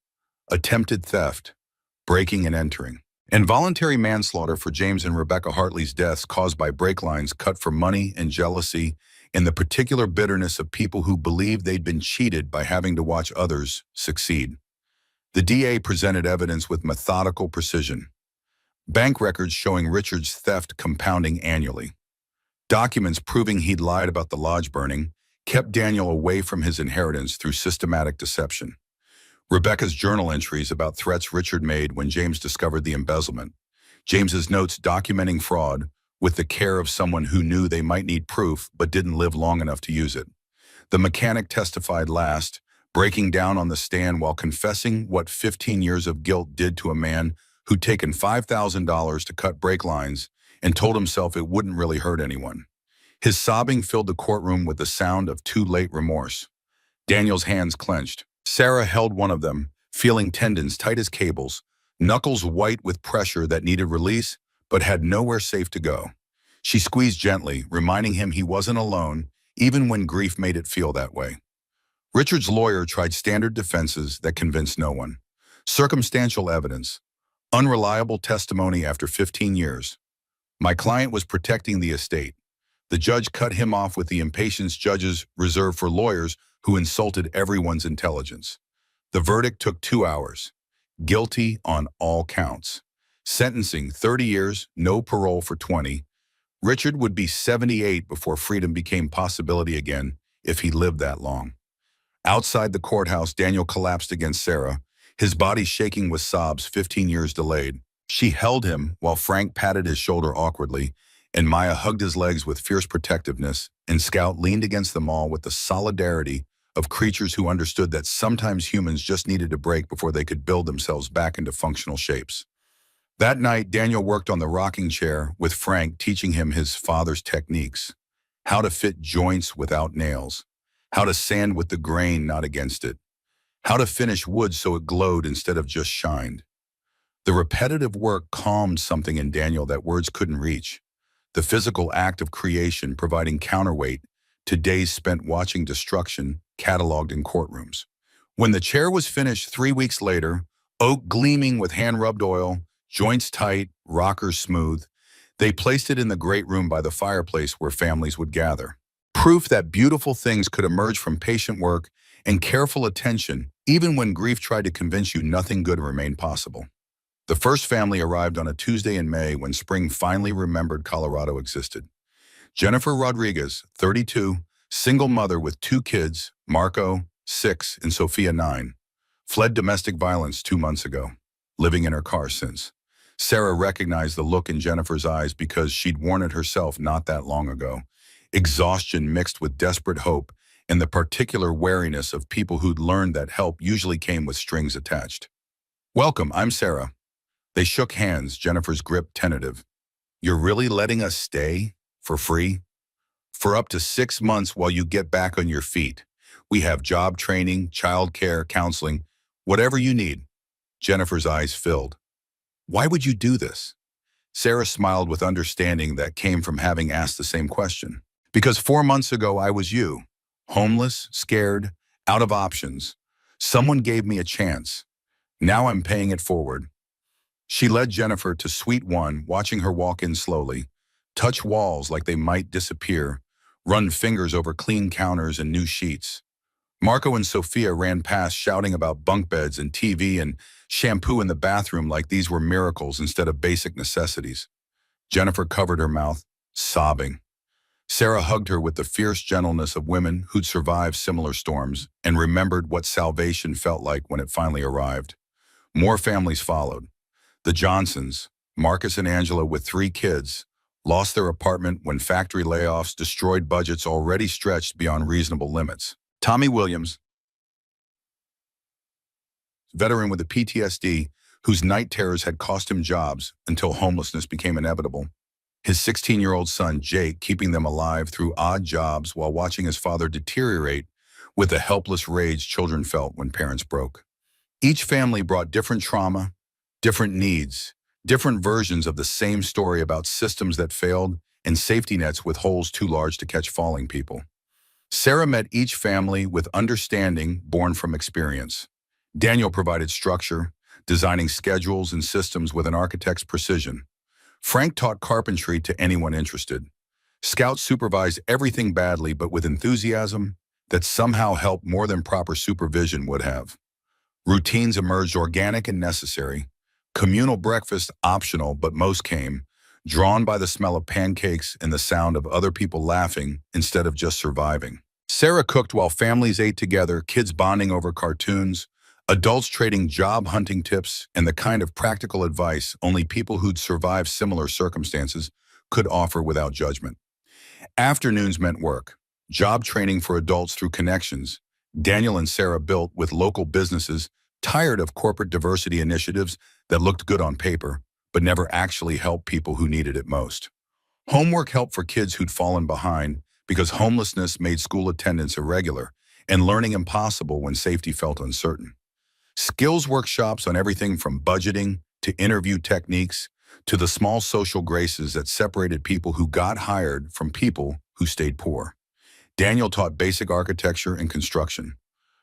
attempted theft, breaking and entering. Involuntary manslaughter for James and Rebecca Hartley's deaths caused by brake lines cut for money and jealousy and the particular bitterness of people who believed they'd been cheated by having to watch others succeed. The DA presented evidence with methodical precision. Bank records showing Richard's theft compounding annually. Documents proving he'd lied about the lodge burning kept Daniel away from his inheritance through systematic deception. Rebecca's journal entries about threats Richard made when James discovered the embezzlement. James's notes documenting fraud with the care of someone who knew they might need proof but didn't live long enough to use it. The mechanic testified last, breaking down on the stand while confessing what 15 years of guilt did to a man who'd taken $5,000 to cut brake lines and told himself it wouldn't really hurt anyone. His sobbing filled the courtroom with the sound of too late remorse. Daniel's hands clenched. Sarah held one of them, feeling tendons tight as cables, knuckles white with pressure that needed release but had nowhere safe to go. She squeezed gently, reminding him he wasn't alone, even when grief made it feel that way. Richard's lawyer tried standard defenses that convinced no one. Circumstantial evidence, unreliable testimony after 15 years. My client was protecting the estate. The judge cut him off with the impatience judges reserve for lawyers who insulted everyone's intelligence. The verdict took 2 hours. Guilty on all counts. Sentencing 30 years, no parole for 20. Richard would be 78 before freedom became possibility again if he lived that long. Outside the courthouse, Daniel collapsed against Sarah, his body shaking with sobs 15 years delayed. She held him while Frank patted his shoulder awkwardly, and Maya hugged his legs with fierce protectiveness, and Scout leaned against them all with the solidarity of creatures who understood that sometimes humans just needed a break before they could build themselves back into functional shapes. That night, Daniel worked on the rocking chair with Frank teaching him his father's techniques, how to fit joints without nails, how to sand with the grain, not against it, how to finish wood so it glowed instead of just shined. The repetitive work calmed something in Daniel that words couldn't reach, the physical act of creation providing counterweight to days spent watching destruction cataloged in courtrooms. When the chair was finished 3 weeks later, oak gleaming with hand-rubbed oil, joints tight, rockers smooth, they placed it in the great room by the fireplace where families would gather. Proof that beautiful things could emerge from patient work and careful attention, even when grief tried to convince you nothing good remained possible. The first family arrived on a Tuesday in May when spring finally remembered Colorado existed. Jennifer Rodriguez, 32, single mother with 2 kids, Marco, 6, and Sophia, 9, fled domestic violence 2 months ago, living in her car since. Sarah recognized the look in Jennifer's eyes because she'd worn it herself not that long ago. Exhaustion mixed with desperate hope and the particular wariness of people who'd learned that help usually came with strings attached. Welcome, I'm Sarah. They shook hands, Jennifer's grip tentative. You're really letting us stay? For free? For up to 6 months while you get back on your feet. We have job training, childcare, counseling, whatever you need. Jennifer's eyes filled. Why would you do this? Sarah smiled with understanding that came from having asked the same question. Because 4 months ago I was you. Homeless, scared, out of options. Someone gave me a chance. Now I'm paying it forward. She led Jennifer to Suite 1, watching her walk in slowly, touch walls like they might disappear, run fingers over clean counters and new sheets. Marco and Sophia ran past shouting about bunk beds and TV and shampoo in the bathroom like these were miracles instead of basic necessities. Jennifer covered her mouth, sobbing. Sarah hugged her with the fierce gentleness of women who'd survived similar storms and remembered what salvation felt like when it finally arrived. More families followed. The Johnsons, Marcus and Angela with 3 kids, lost their apartment when factory layoffs destroyed budgets already stretched beyond reasonable limits. Tommy Williams, veteran with a PTSD, whose night terrors had cost him jobs until homelessness became inevitable. His 16-year-old son, Jake, keeping them alive through odd jobs while watching his father deteriorate with the helpless rage children felt when parents broke. Each family brought different trauma, Different needs, different versions of the same story about systems that failed and safety nets with holes too large to catch falling people. Sarah met each family with understanding born from experience. Daniel provided structure, designing schedules and systems with an architect's precision. Frank taught carpentry to anyone interested. Scout supervised everything badly but with enthusiasm that somehow helped more than proper supervision would have. Routines emerged organic and necessary. Communal breakfast optional, but most came, drawn by the smell of pancakes and the sound of other people laughing instead of just surviving. Sarah cooked while families ate together, kids bonding over cartoons, adults trading job hunting tips, and the kind of practical advice only people who'd survived similar circumstances could offer without judgment. Afternoons meant work, job training for adults through connections. Daniel and Sarah built with local businesses, tired of corporate diversity initiatives that looked good on paper, but never actually helped people who needed it most. Homework helped for kids who'd fallen behind because homelessness made school attendance irregular and learning impossible when safety felt uncertain. Skills workshops on everything from budgeting to interview techniques to the small social graces that separated people who got hired from people who stayed poor. Daniel taught basic architecture and construction.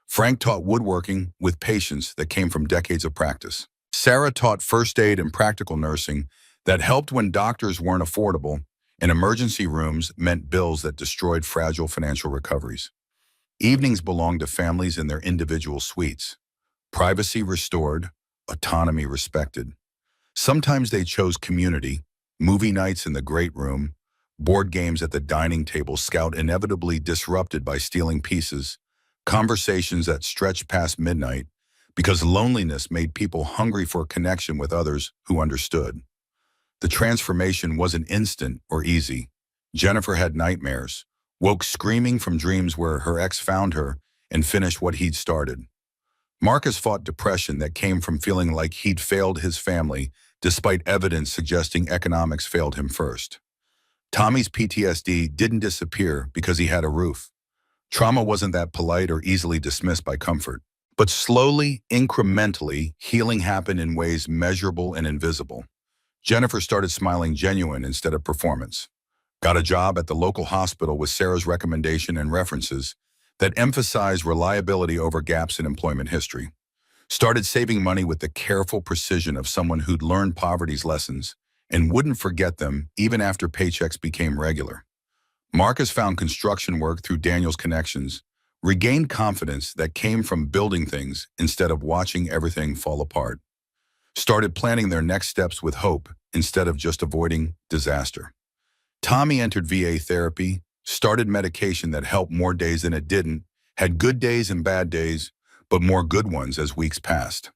Frank taught woodworking with patience that came from decades of practice. Sarah taught first aid and practical nursing that helped when doctors weren't affordable, and emergency rooms meant bills that destroyed fragile financial recoveries. Evenings belonged to families in their individual suites. Privacy restored, autonomy respected. Sometimes they chose community, movie nights in the great room, board games at the dining table. Scout inevitably disrupted by stealing pieces, conversations that stretched past midnight, because loneliness made people hungry for a connection with others who understood. The transformation wasn't instant or easy. Jennifer had nightmares, woke screaming from dreams where her ex found her and finished what he'd started. Marcus fought depression that came from feeling like he'd failed his family, despite evidence suggesting economics failed him first. Tommy's PTSD didn't disappear because he had a roof. Trauma wasn't that polite or easily dismissed by comfort. But slowly, incrementally, healing happened in ways measurable and invisible. Jennifer started smiling genuine instead of performance. Got a job at the local hospital with Sarah's recommendation and references that emphasized reliability over gaps in employment history. Started saving money with the careful precision of someone who'd learned poverty's lessons and wouldn't forget them even after paychecks became regular. Marcus found construction work through Daniel's connections, regained confidence that came from building things instead of watching everything fall apart. Started planning their next steps with hope instead of just avoiding disaster. Tommy entered VA therapy, started medication that helped more days than it didn't, had good days and bad days, but more good ones as weeks passed.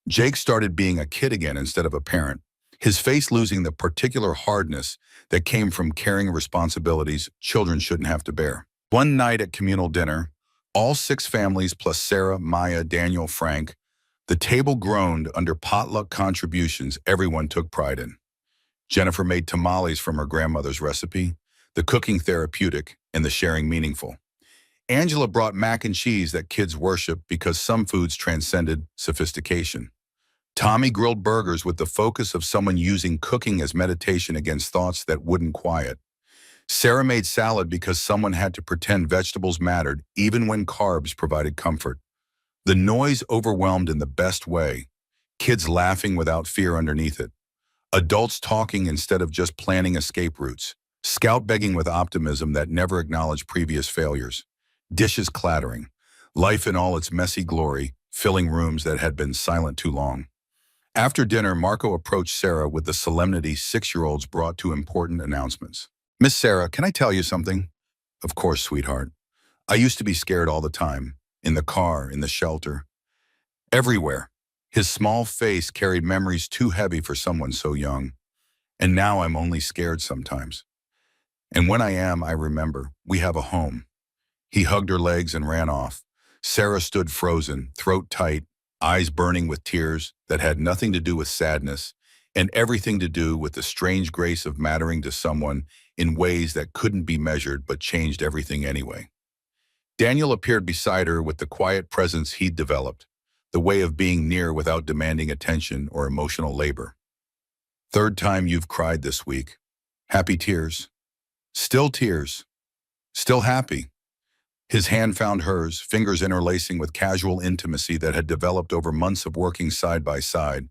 Jake started being a kid again instead of a parent, his face losing the particular hardness that came from carrying responsibilities children shouldn't have to bear. One night at communal dinner, all 6 families plus Sarah, Maya, Daniel, Frank, the table groaned under potluck contributions everyone took pride in. Jennifer made tamales from her grandmother's recipe, the cooking therapeutic and the sharing meaningful. Angela brought mac and cheese that kids worship because some foods transcended sophistication. Tommy grilled burgers with the focus of someone using cooking as meditation against thoughts that wouldn't quiet. Sarah made salad because someone had to pretend vegetables mattered even when carbs provided comfort. The noise overwhelmed in the best way, kids laughing without fear underneath it. Adults talking instead of just planning escape routes. Scout begging with optimism that never acknowledged previous failures. Dishes clattering. Life in all its messy glory, filling rooms that had been silent too long. After dinner, Marco approached Sarah with the solemnity 6-year-olds brought to important announcements. "Miss Sarah, can I tell you something?" "Of course, sweetheart. I used to be scared all the time. In the car, in the shelter. Everywhere." His small face carried memories too heavy for someone so young. "And now I'm only scared sometimes. And when I am, I remember, we have a home." He hugged her legs and ran off. Sarah stood frozen, throat tight, eyes burning with tears that had nothing to do with sadness and everything to do with the strange grace of mattering to someone in ways that couldn't be measured but changed everything anyway. Daniel appeared beside her with the quiet presence he'd developed. the way of being near without demanding attention or emotional labor. Third time you've cried this week. Happy tears. Still tears. Still happy. His hand found hers, fingers interlacing with casual intimacy that had developed over months of working side by side,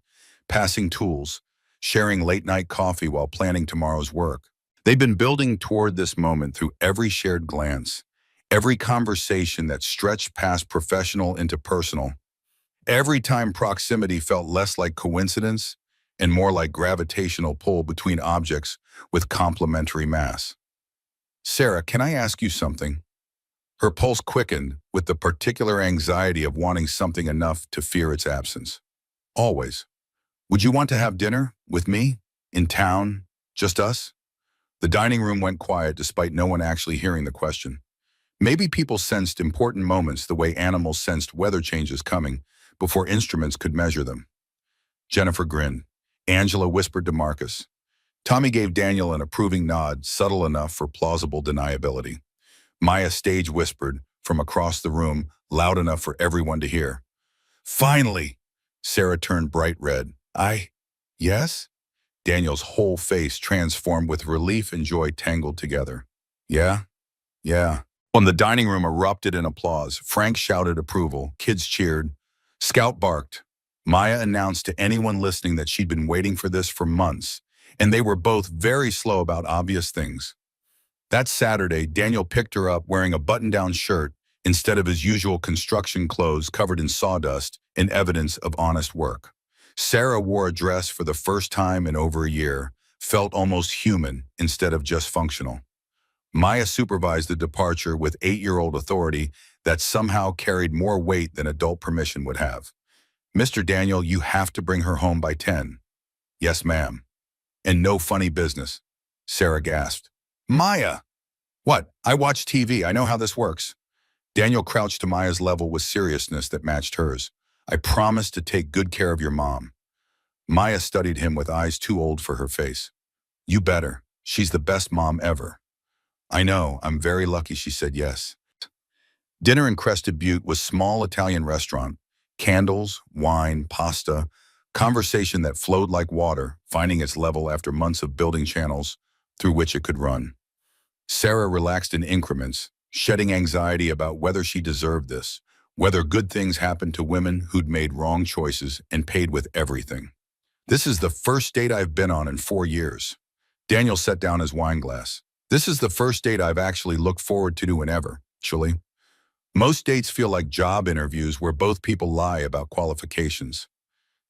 passing tools, sharing late-night coffee while planning tomorrow's work. They've been building toward this moment through every shared glance, every conversation that stretched past professional into personal. Every time proximity felt less like coincidence and more like gravitational pull between objects with complementary mass. Sarah, can I ask you something? Her pulse quickened with the particular anxiety of wanting something enough to fear its absence. Always. Would you want to have dinner with me? In town? Just us? The dining room went quiet despite no one actually hearing the question. Maybe people sensed important moments the way animals sensed weather changes coming before instruments could measure them. Jennifer grinned. Angela whispered to Marcus. Tommy gave Daniel an approving nod, subtle enough for plausible deniability. Maya stage whispered from across the room, loud enough for everyone to hear. Finally! Sarah turned bright red. Yes? Daniel's whole face transformed with relief and joy tangled together. Yeah? Yeah. When the dining room erupted in applause, Frank shouted approval, kids cheered. Scout barked. Maya announced to anyone listening that she'd been waiting for this for months, and they were both very slow about obvious things. That Saturday, Daniel picked her up wearing a button-down shirt instead of his usual construction clothes covered in sawdust and evidence of honest work. Sarah wore a dress for the first time in over a year, felt almost human instead of just functional. Maya supervised the departure with 8-year-old authority that somehow carried more weight than adult permission would have. Mr. Daniel, you have to bring her home by 10. Yes, ma'am. And no funny business. Sarah gasped. Maya! What? I watch TV. I know how this works. Daniel crouched to Maya's level with seriousness that matched hers. I promise to take good care of your mom. Maya studied him with eyes too old for her face. You better. She's the best mom ever. I know. I'm very lucky she said yes. Dinner in Crested Butte was a small Italian restaurant. Candles, wine, pasta, conversation that flowed like water, finding its level after months of building channels through which it could run. Sarah relaxed in increments, shedding anxiety about whether she deserved this, whether good things happened to women who'd made wrong choices and paid with everything. This is the first date I've been on in 4 years. Daniel set down his wine glass. This is the first date I've actually looked forward to in ever, actually. Most dates feel like job interviews where both people lie about qualifications.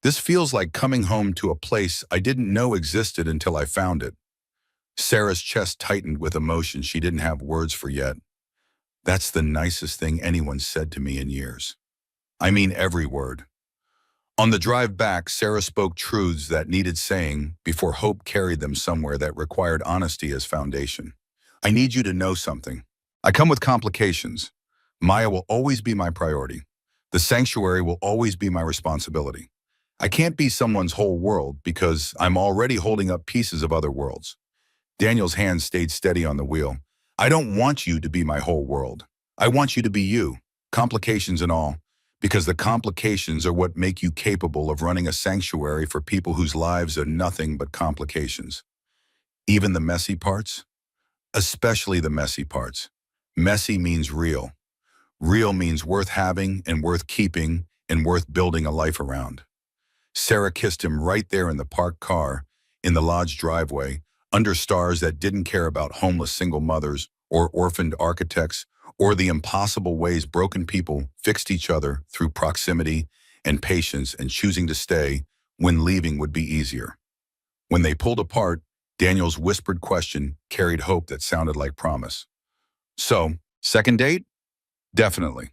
This feels like coming home to a place I didn't know existed until I found it. Sarah's chest tightened with emotion she didn't have words for yet. That's the nicest thing anyone said to me in years. I mean every word. On the drive back, Sarah spoke truths that needed saying before hope carried them somewhere that required honesty as foundation. I need you to know something. I come with complications. Maya will always be my priority. The sanctuary will always be my responsibility. I can't be someone's whole world because I'm already holding up pieces of other worlds. Daniel's hand stayed steady on the wheel. I don't want you to be my whole world. I want you to be you, complications and all, because the complications are what make you capable of running a sanctuary for people whose lives are nothing but complications. Even the messy parts? Especially the messy parts. Messy means real. Real means worth having and worth keeping and worth building a life around. Sarah kissed him right there in the parked car, in the lodge driveway, under stars that didn't care about homeless single mothers or orphaned architects or the impossible ways broken people fixed each other through proximity and patience and choosing to stay when leaving would be easier. When they pulled apart, Daniel's whispered question carried hope that sounded like promise. So, second date? Definitely.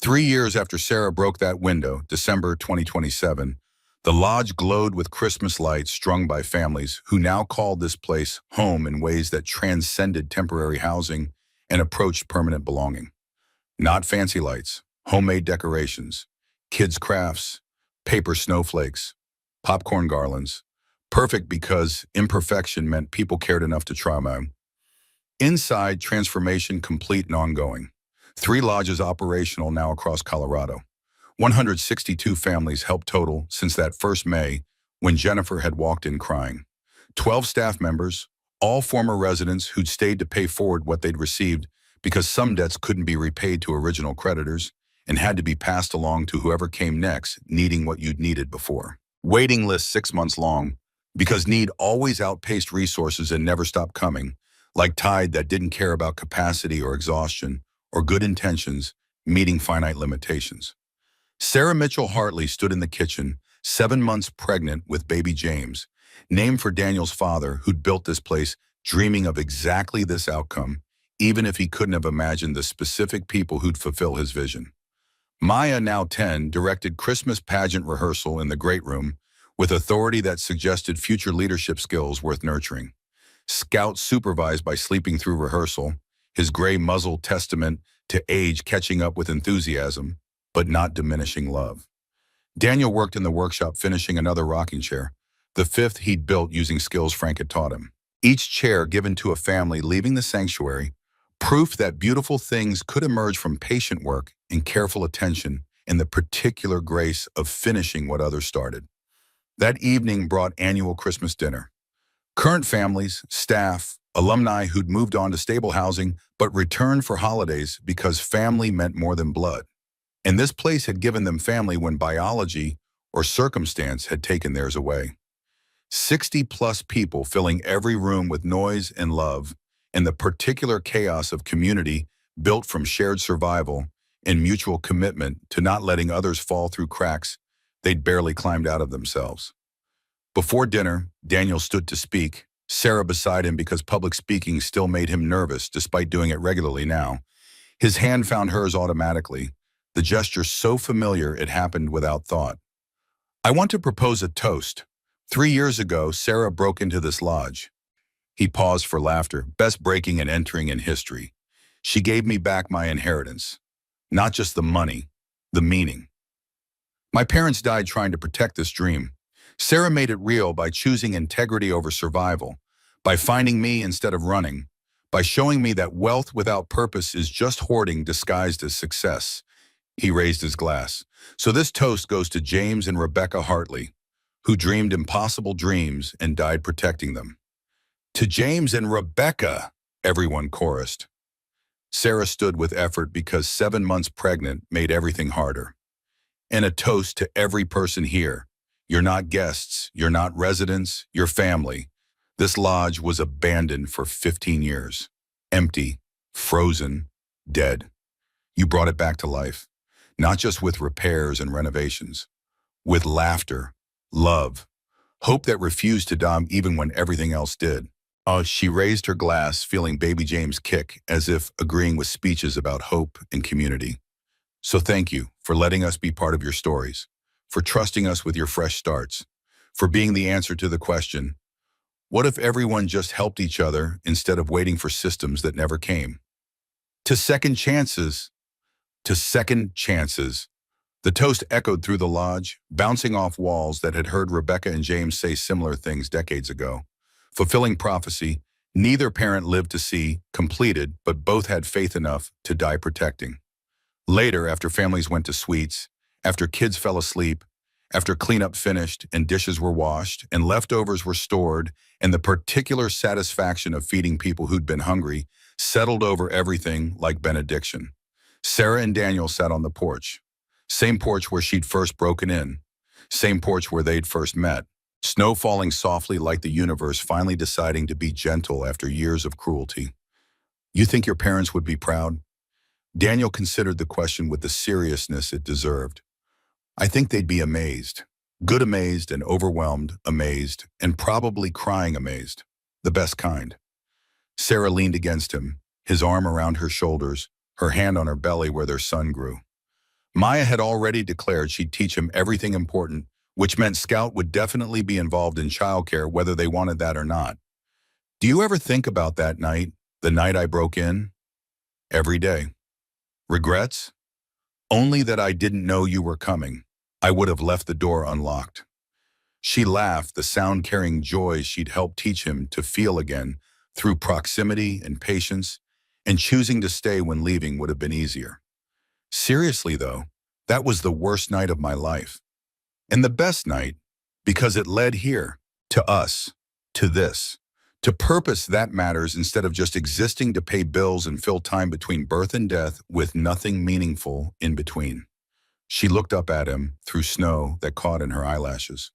3 years after Sarah broke that window, December 2027, the lodge glowed with Christmas lights strung by families who now called this place home in ways that transcended temporary housing and approached permanent belonging. Not fancy lights, homemade decorations, kids' crafts, paper snowflakes, popcorn garlands. Perfect because imperfection meant people cared enough to try them. Inside, transformation complete and ongoing. 3 lodges operational now across Colorado. 162 families helped total since that first May when Jennifer had walked in crying. 12 staff members, all former residents who'd stayed to pay forward what they'd received because some debts couldn't be repaid to original creditors and had to be passed along to whoever came next, needing what you'd needed before. Waiting list 6 months long because need always outpaced resources and never stopped coming, like tide that didn't care about capacity or exhaustion or good intentions, meeting finite limitations. Sarah Mitchell Hartley stood in the kitchen, 7 months pregnant with baby James, named for Daniel's father who'd built this place, dreaming of exactly this outcome, even if he couldn't have imagined the specific people who'd fulfill his vision. Maya, now 10, directed Christmas pageant rehearsal in the great room with authority that suggested future leadership skills worth nurturing. Scout supervised by sleeping through rehearsal, his gray muzzle testament to age catching up with enthusiasm, but not diminishing love. Daniel worked in the workshop finishing another rocking chair, the fifth he'd built using skills Frank had taught him. Each chair given to a family leaving the sanctuary, proof that beautiful things could emerge from patient work and careful attention and the particular grace of finishing what others started. That evening brought annual Christmas dinner. Current families, staff, alumni who'd moved on to stable housing but returned for holidays because family meant more than blood. And this place had given them family when biology or circumstance had taken theirs away. 60-plus people filling every room with noise and love, and the particular chaos of community built from shared survival and mutual commitment to not letting others fall through cracks they'd barely climbed out of themselves. Before dinner, Daniel stood to speak, Sarah beside him because public speaking still made him nervous despite doing it regularly now. His hand found hers automatically, the gesture so familiar it happened without thought. "I want to propose a toast. 3 years ago, Sarah broke into this lodge." He paused for laughter, best breaking and entering in history. "She gave me back my inheritance. Not just the money, the meaning. My parents died trying to protect this dream. Sarah made it real by choosing integrity over survival, by finding me instead of running, by showing me that wealth without purpose is just hoarding disguised as success." He raised his glass. "So this toast goes to James and Rebecca Hartley, who dreamed impossible dreams and died protecting them." "To James and Rebecca," everyone chorused. Sarah stood with effort because 7 months pregnant made everything harder. "And a toast to every person here. You're not guests, you're not residents, you're family. This lodge was abandoned for 15 years. Empty, frozen, dead. You brought it back to life. Not just with repairs and renovations. With laughter, love, hope that refused to die even when everything else did." She raised her glass, feeling baby James kick, as if agreeing with speeches about hope and community. "So thank you for letting us be part of your stories, for trusting us with your fresh starts, for being the answer to the question, what if everyone just helped each other instead of waiting for systems that never came? To second chances, to second chances." The toast echoed through the lodge, bouncing off walls that had heard Rebecca and James say similar things decades ago. Fulfilling prophecy, neither parent lived to see completed, but both had faith enough to die protecting. Later, after families went to suites, after kids fell asleep, after cleanup finished and dishes were washed and leftovers were stored, and the particular satisfaction of feeding people who'd been hungry settled over everything like benediction. Sarah and Daniel sat on the porch. Same porch where she'd first broken in. Same porch where they'd first met. Snow falling softly like the universe finally deciding to be gentle after years of cruelty. "You think your parents would be proud?" Daniel considered the question with the seriousness it deserved. "I think they'd be amazed. Good amazed and overwhelmed amazed and probably crying amazed. The best kind." Sarah leaned against him, his arm around her shoulders, her hand on her belly where their son grew. Maya had already declared she'd teach him everything important, which meant Scout would definitely be involved in childcare whether they wanted that or not. "Do you ever think about that night, the night I broke in?" "Every day." "Regrets?" "Only that I didn't know you were coming. I would have left the door unlocked." She laughed, the sound carrying joy she'd helped teach him to feel again through proximity and patience, and choosing to stay when leaving would have been easier. "Seriously, though, That was the worst night of my life. And the best night, because it led here, to us, to this, to purpose that matters instead of just existing to pay bills and fill time between birth and death with nothing meaningful in between. She looked up at him through snow that caught in her eyelashes.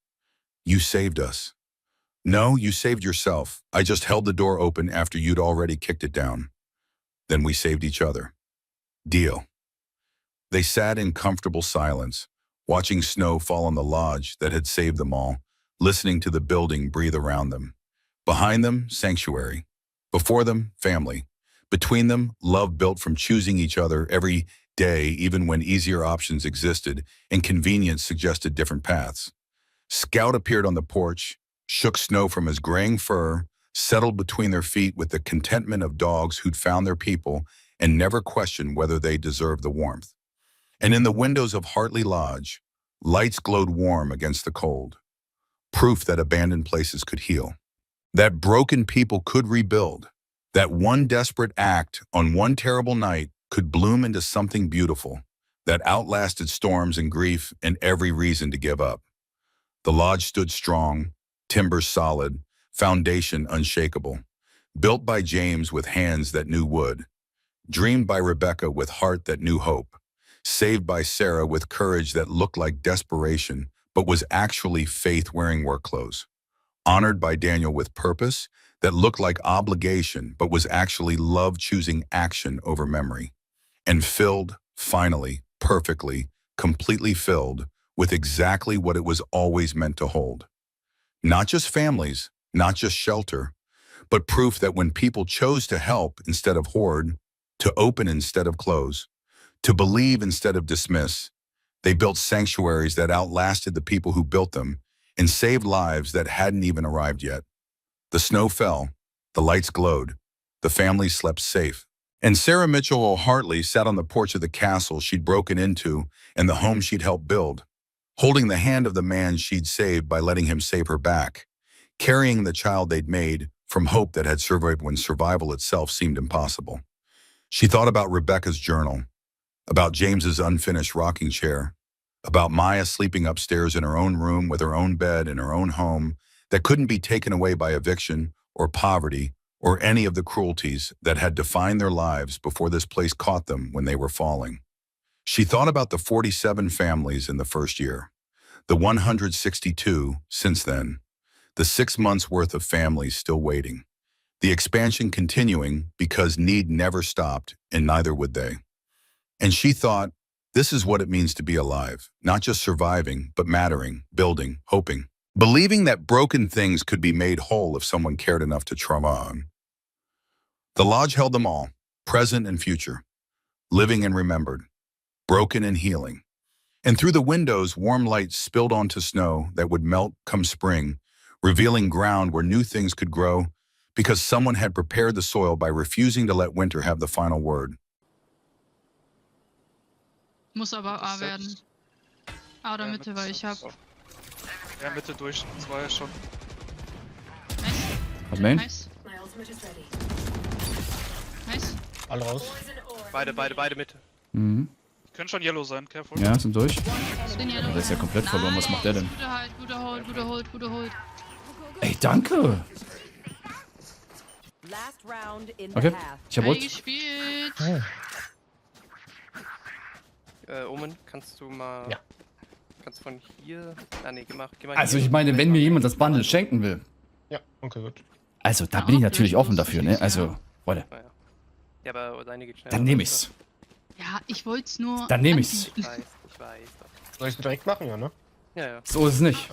You saved us. No, you saved yourself. I just held the door open after you'd already kicked it down. Then we saved each other. Deal. They sat in comfortable silence, watching snow fall on the lodge that had saved them all, listening to the building breathe around them. Behind them, sanctuary. Before them, family. Between them, love built from choosing each other every day, even when easier options existed and convenience suggested different paths. Scout appeared on the porch, shook snow from his graying fur, settled between their feet with the contentment of dogs who'd found their people and never questioned whether they deserved the warmth. And in the windows of Hartley Lodge, lights glowed warm against the cold, proof that abandoned places could heal, that broken people could rebuild, that one desperate act on one terrible night could bloom into something beautiful that outlasted storms and grief and every reason to give up. The lodge stood strong, timbers solid, foundation unshakable, built by James with hands that knew wood, dreamed by Rebecca with heart that knew hope, saved by Sarah with courage that looked like desperation but was actually faith wearing work clothes, honored by Daniel with purpose that looked like obligation but was actually love choosing action over memory, and filled, finally, perfectly, completely filled with exactly what it was always meant to hold. Not just families, not just shelter, but proof that when people chose to help instead of hoard, to open instead of close, to believe instead of dismiss, they built sanctuaries that outlasted the people who built them and saved lives that hadn't even arrived yet. The snow fell, the lights glowed, the families slept safe, and Sarah Mitchell O'Hartley sat on the porch of the castle she'd broken into and the home she'd helped build, holding the hand of the man she'd saved by letting him save her back, carrying the child they'd made from hope that had survived when survival itself seemed impossible. She thought about Rebecca's journal, about James's unfinished rocking chair, about Maya sleeping upstairs in her own room with her own bed in her own home that couldn't be taken away by eviction or poverty or any of the cruelties that had defined their lives before this place caught them when they were falling. She thought about the 47 families in the first year, the 162 since then, the 6 months worth of families still waiting, the expansion continuing because need never stopped and neither would they. And she thought, this is what it means to be alive, not just surviving, but mattering, building, hoping, believing that broken things could be made whole if someone cared enough to try on. The lodge held them all, present and future, living and remembered, broken and healing. And through the windows, warm light spilled onto snow that would melt come spring, revealing ground where new things could grow because someone had prepared the soil by refusing to let winter have the final word. Muss aber A werden. A oder Mitte, weil ich hab. Ja, Mitte durch, 2 schon. Nice. Was Main? Nice. Nice. Alle raus. Beide Mitte. Mhm. Können schon Yellow sein, careful. Ja, sind durch. Den Yellow. Der ist ja komplett verloren. Was macht der denn? Guter Halt, guter Hold. Ey, danke! Okay, ich hab Geil Ult. gespielt. Omen, kannst du mal. Ja. Kannst du von hier. Ah, nee, geh mal Also hier. ich meine, wenn mir jemand das Bundle schenken will, Ja, okay, gut. also da bin ich natürlich offen dafür, ne? Also, Leute, Ah, ja. Ja, aber deine geht schneller. dann nehme ich's. Ja, ich wollt's nur. Dann nehm ich's. Ich weiß. Soll ich es direkt machen, ja, ne? Ja, ja. So ist es nicht.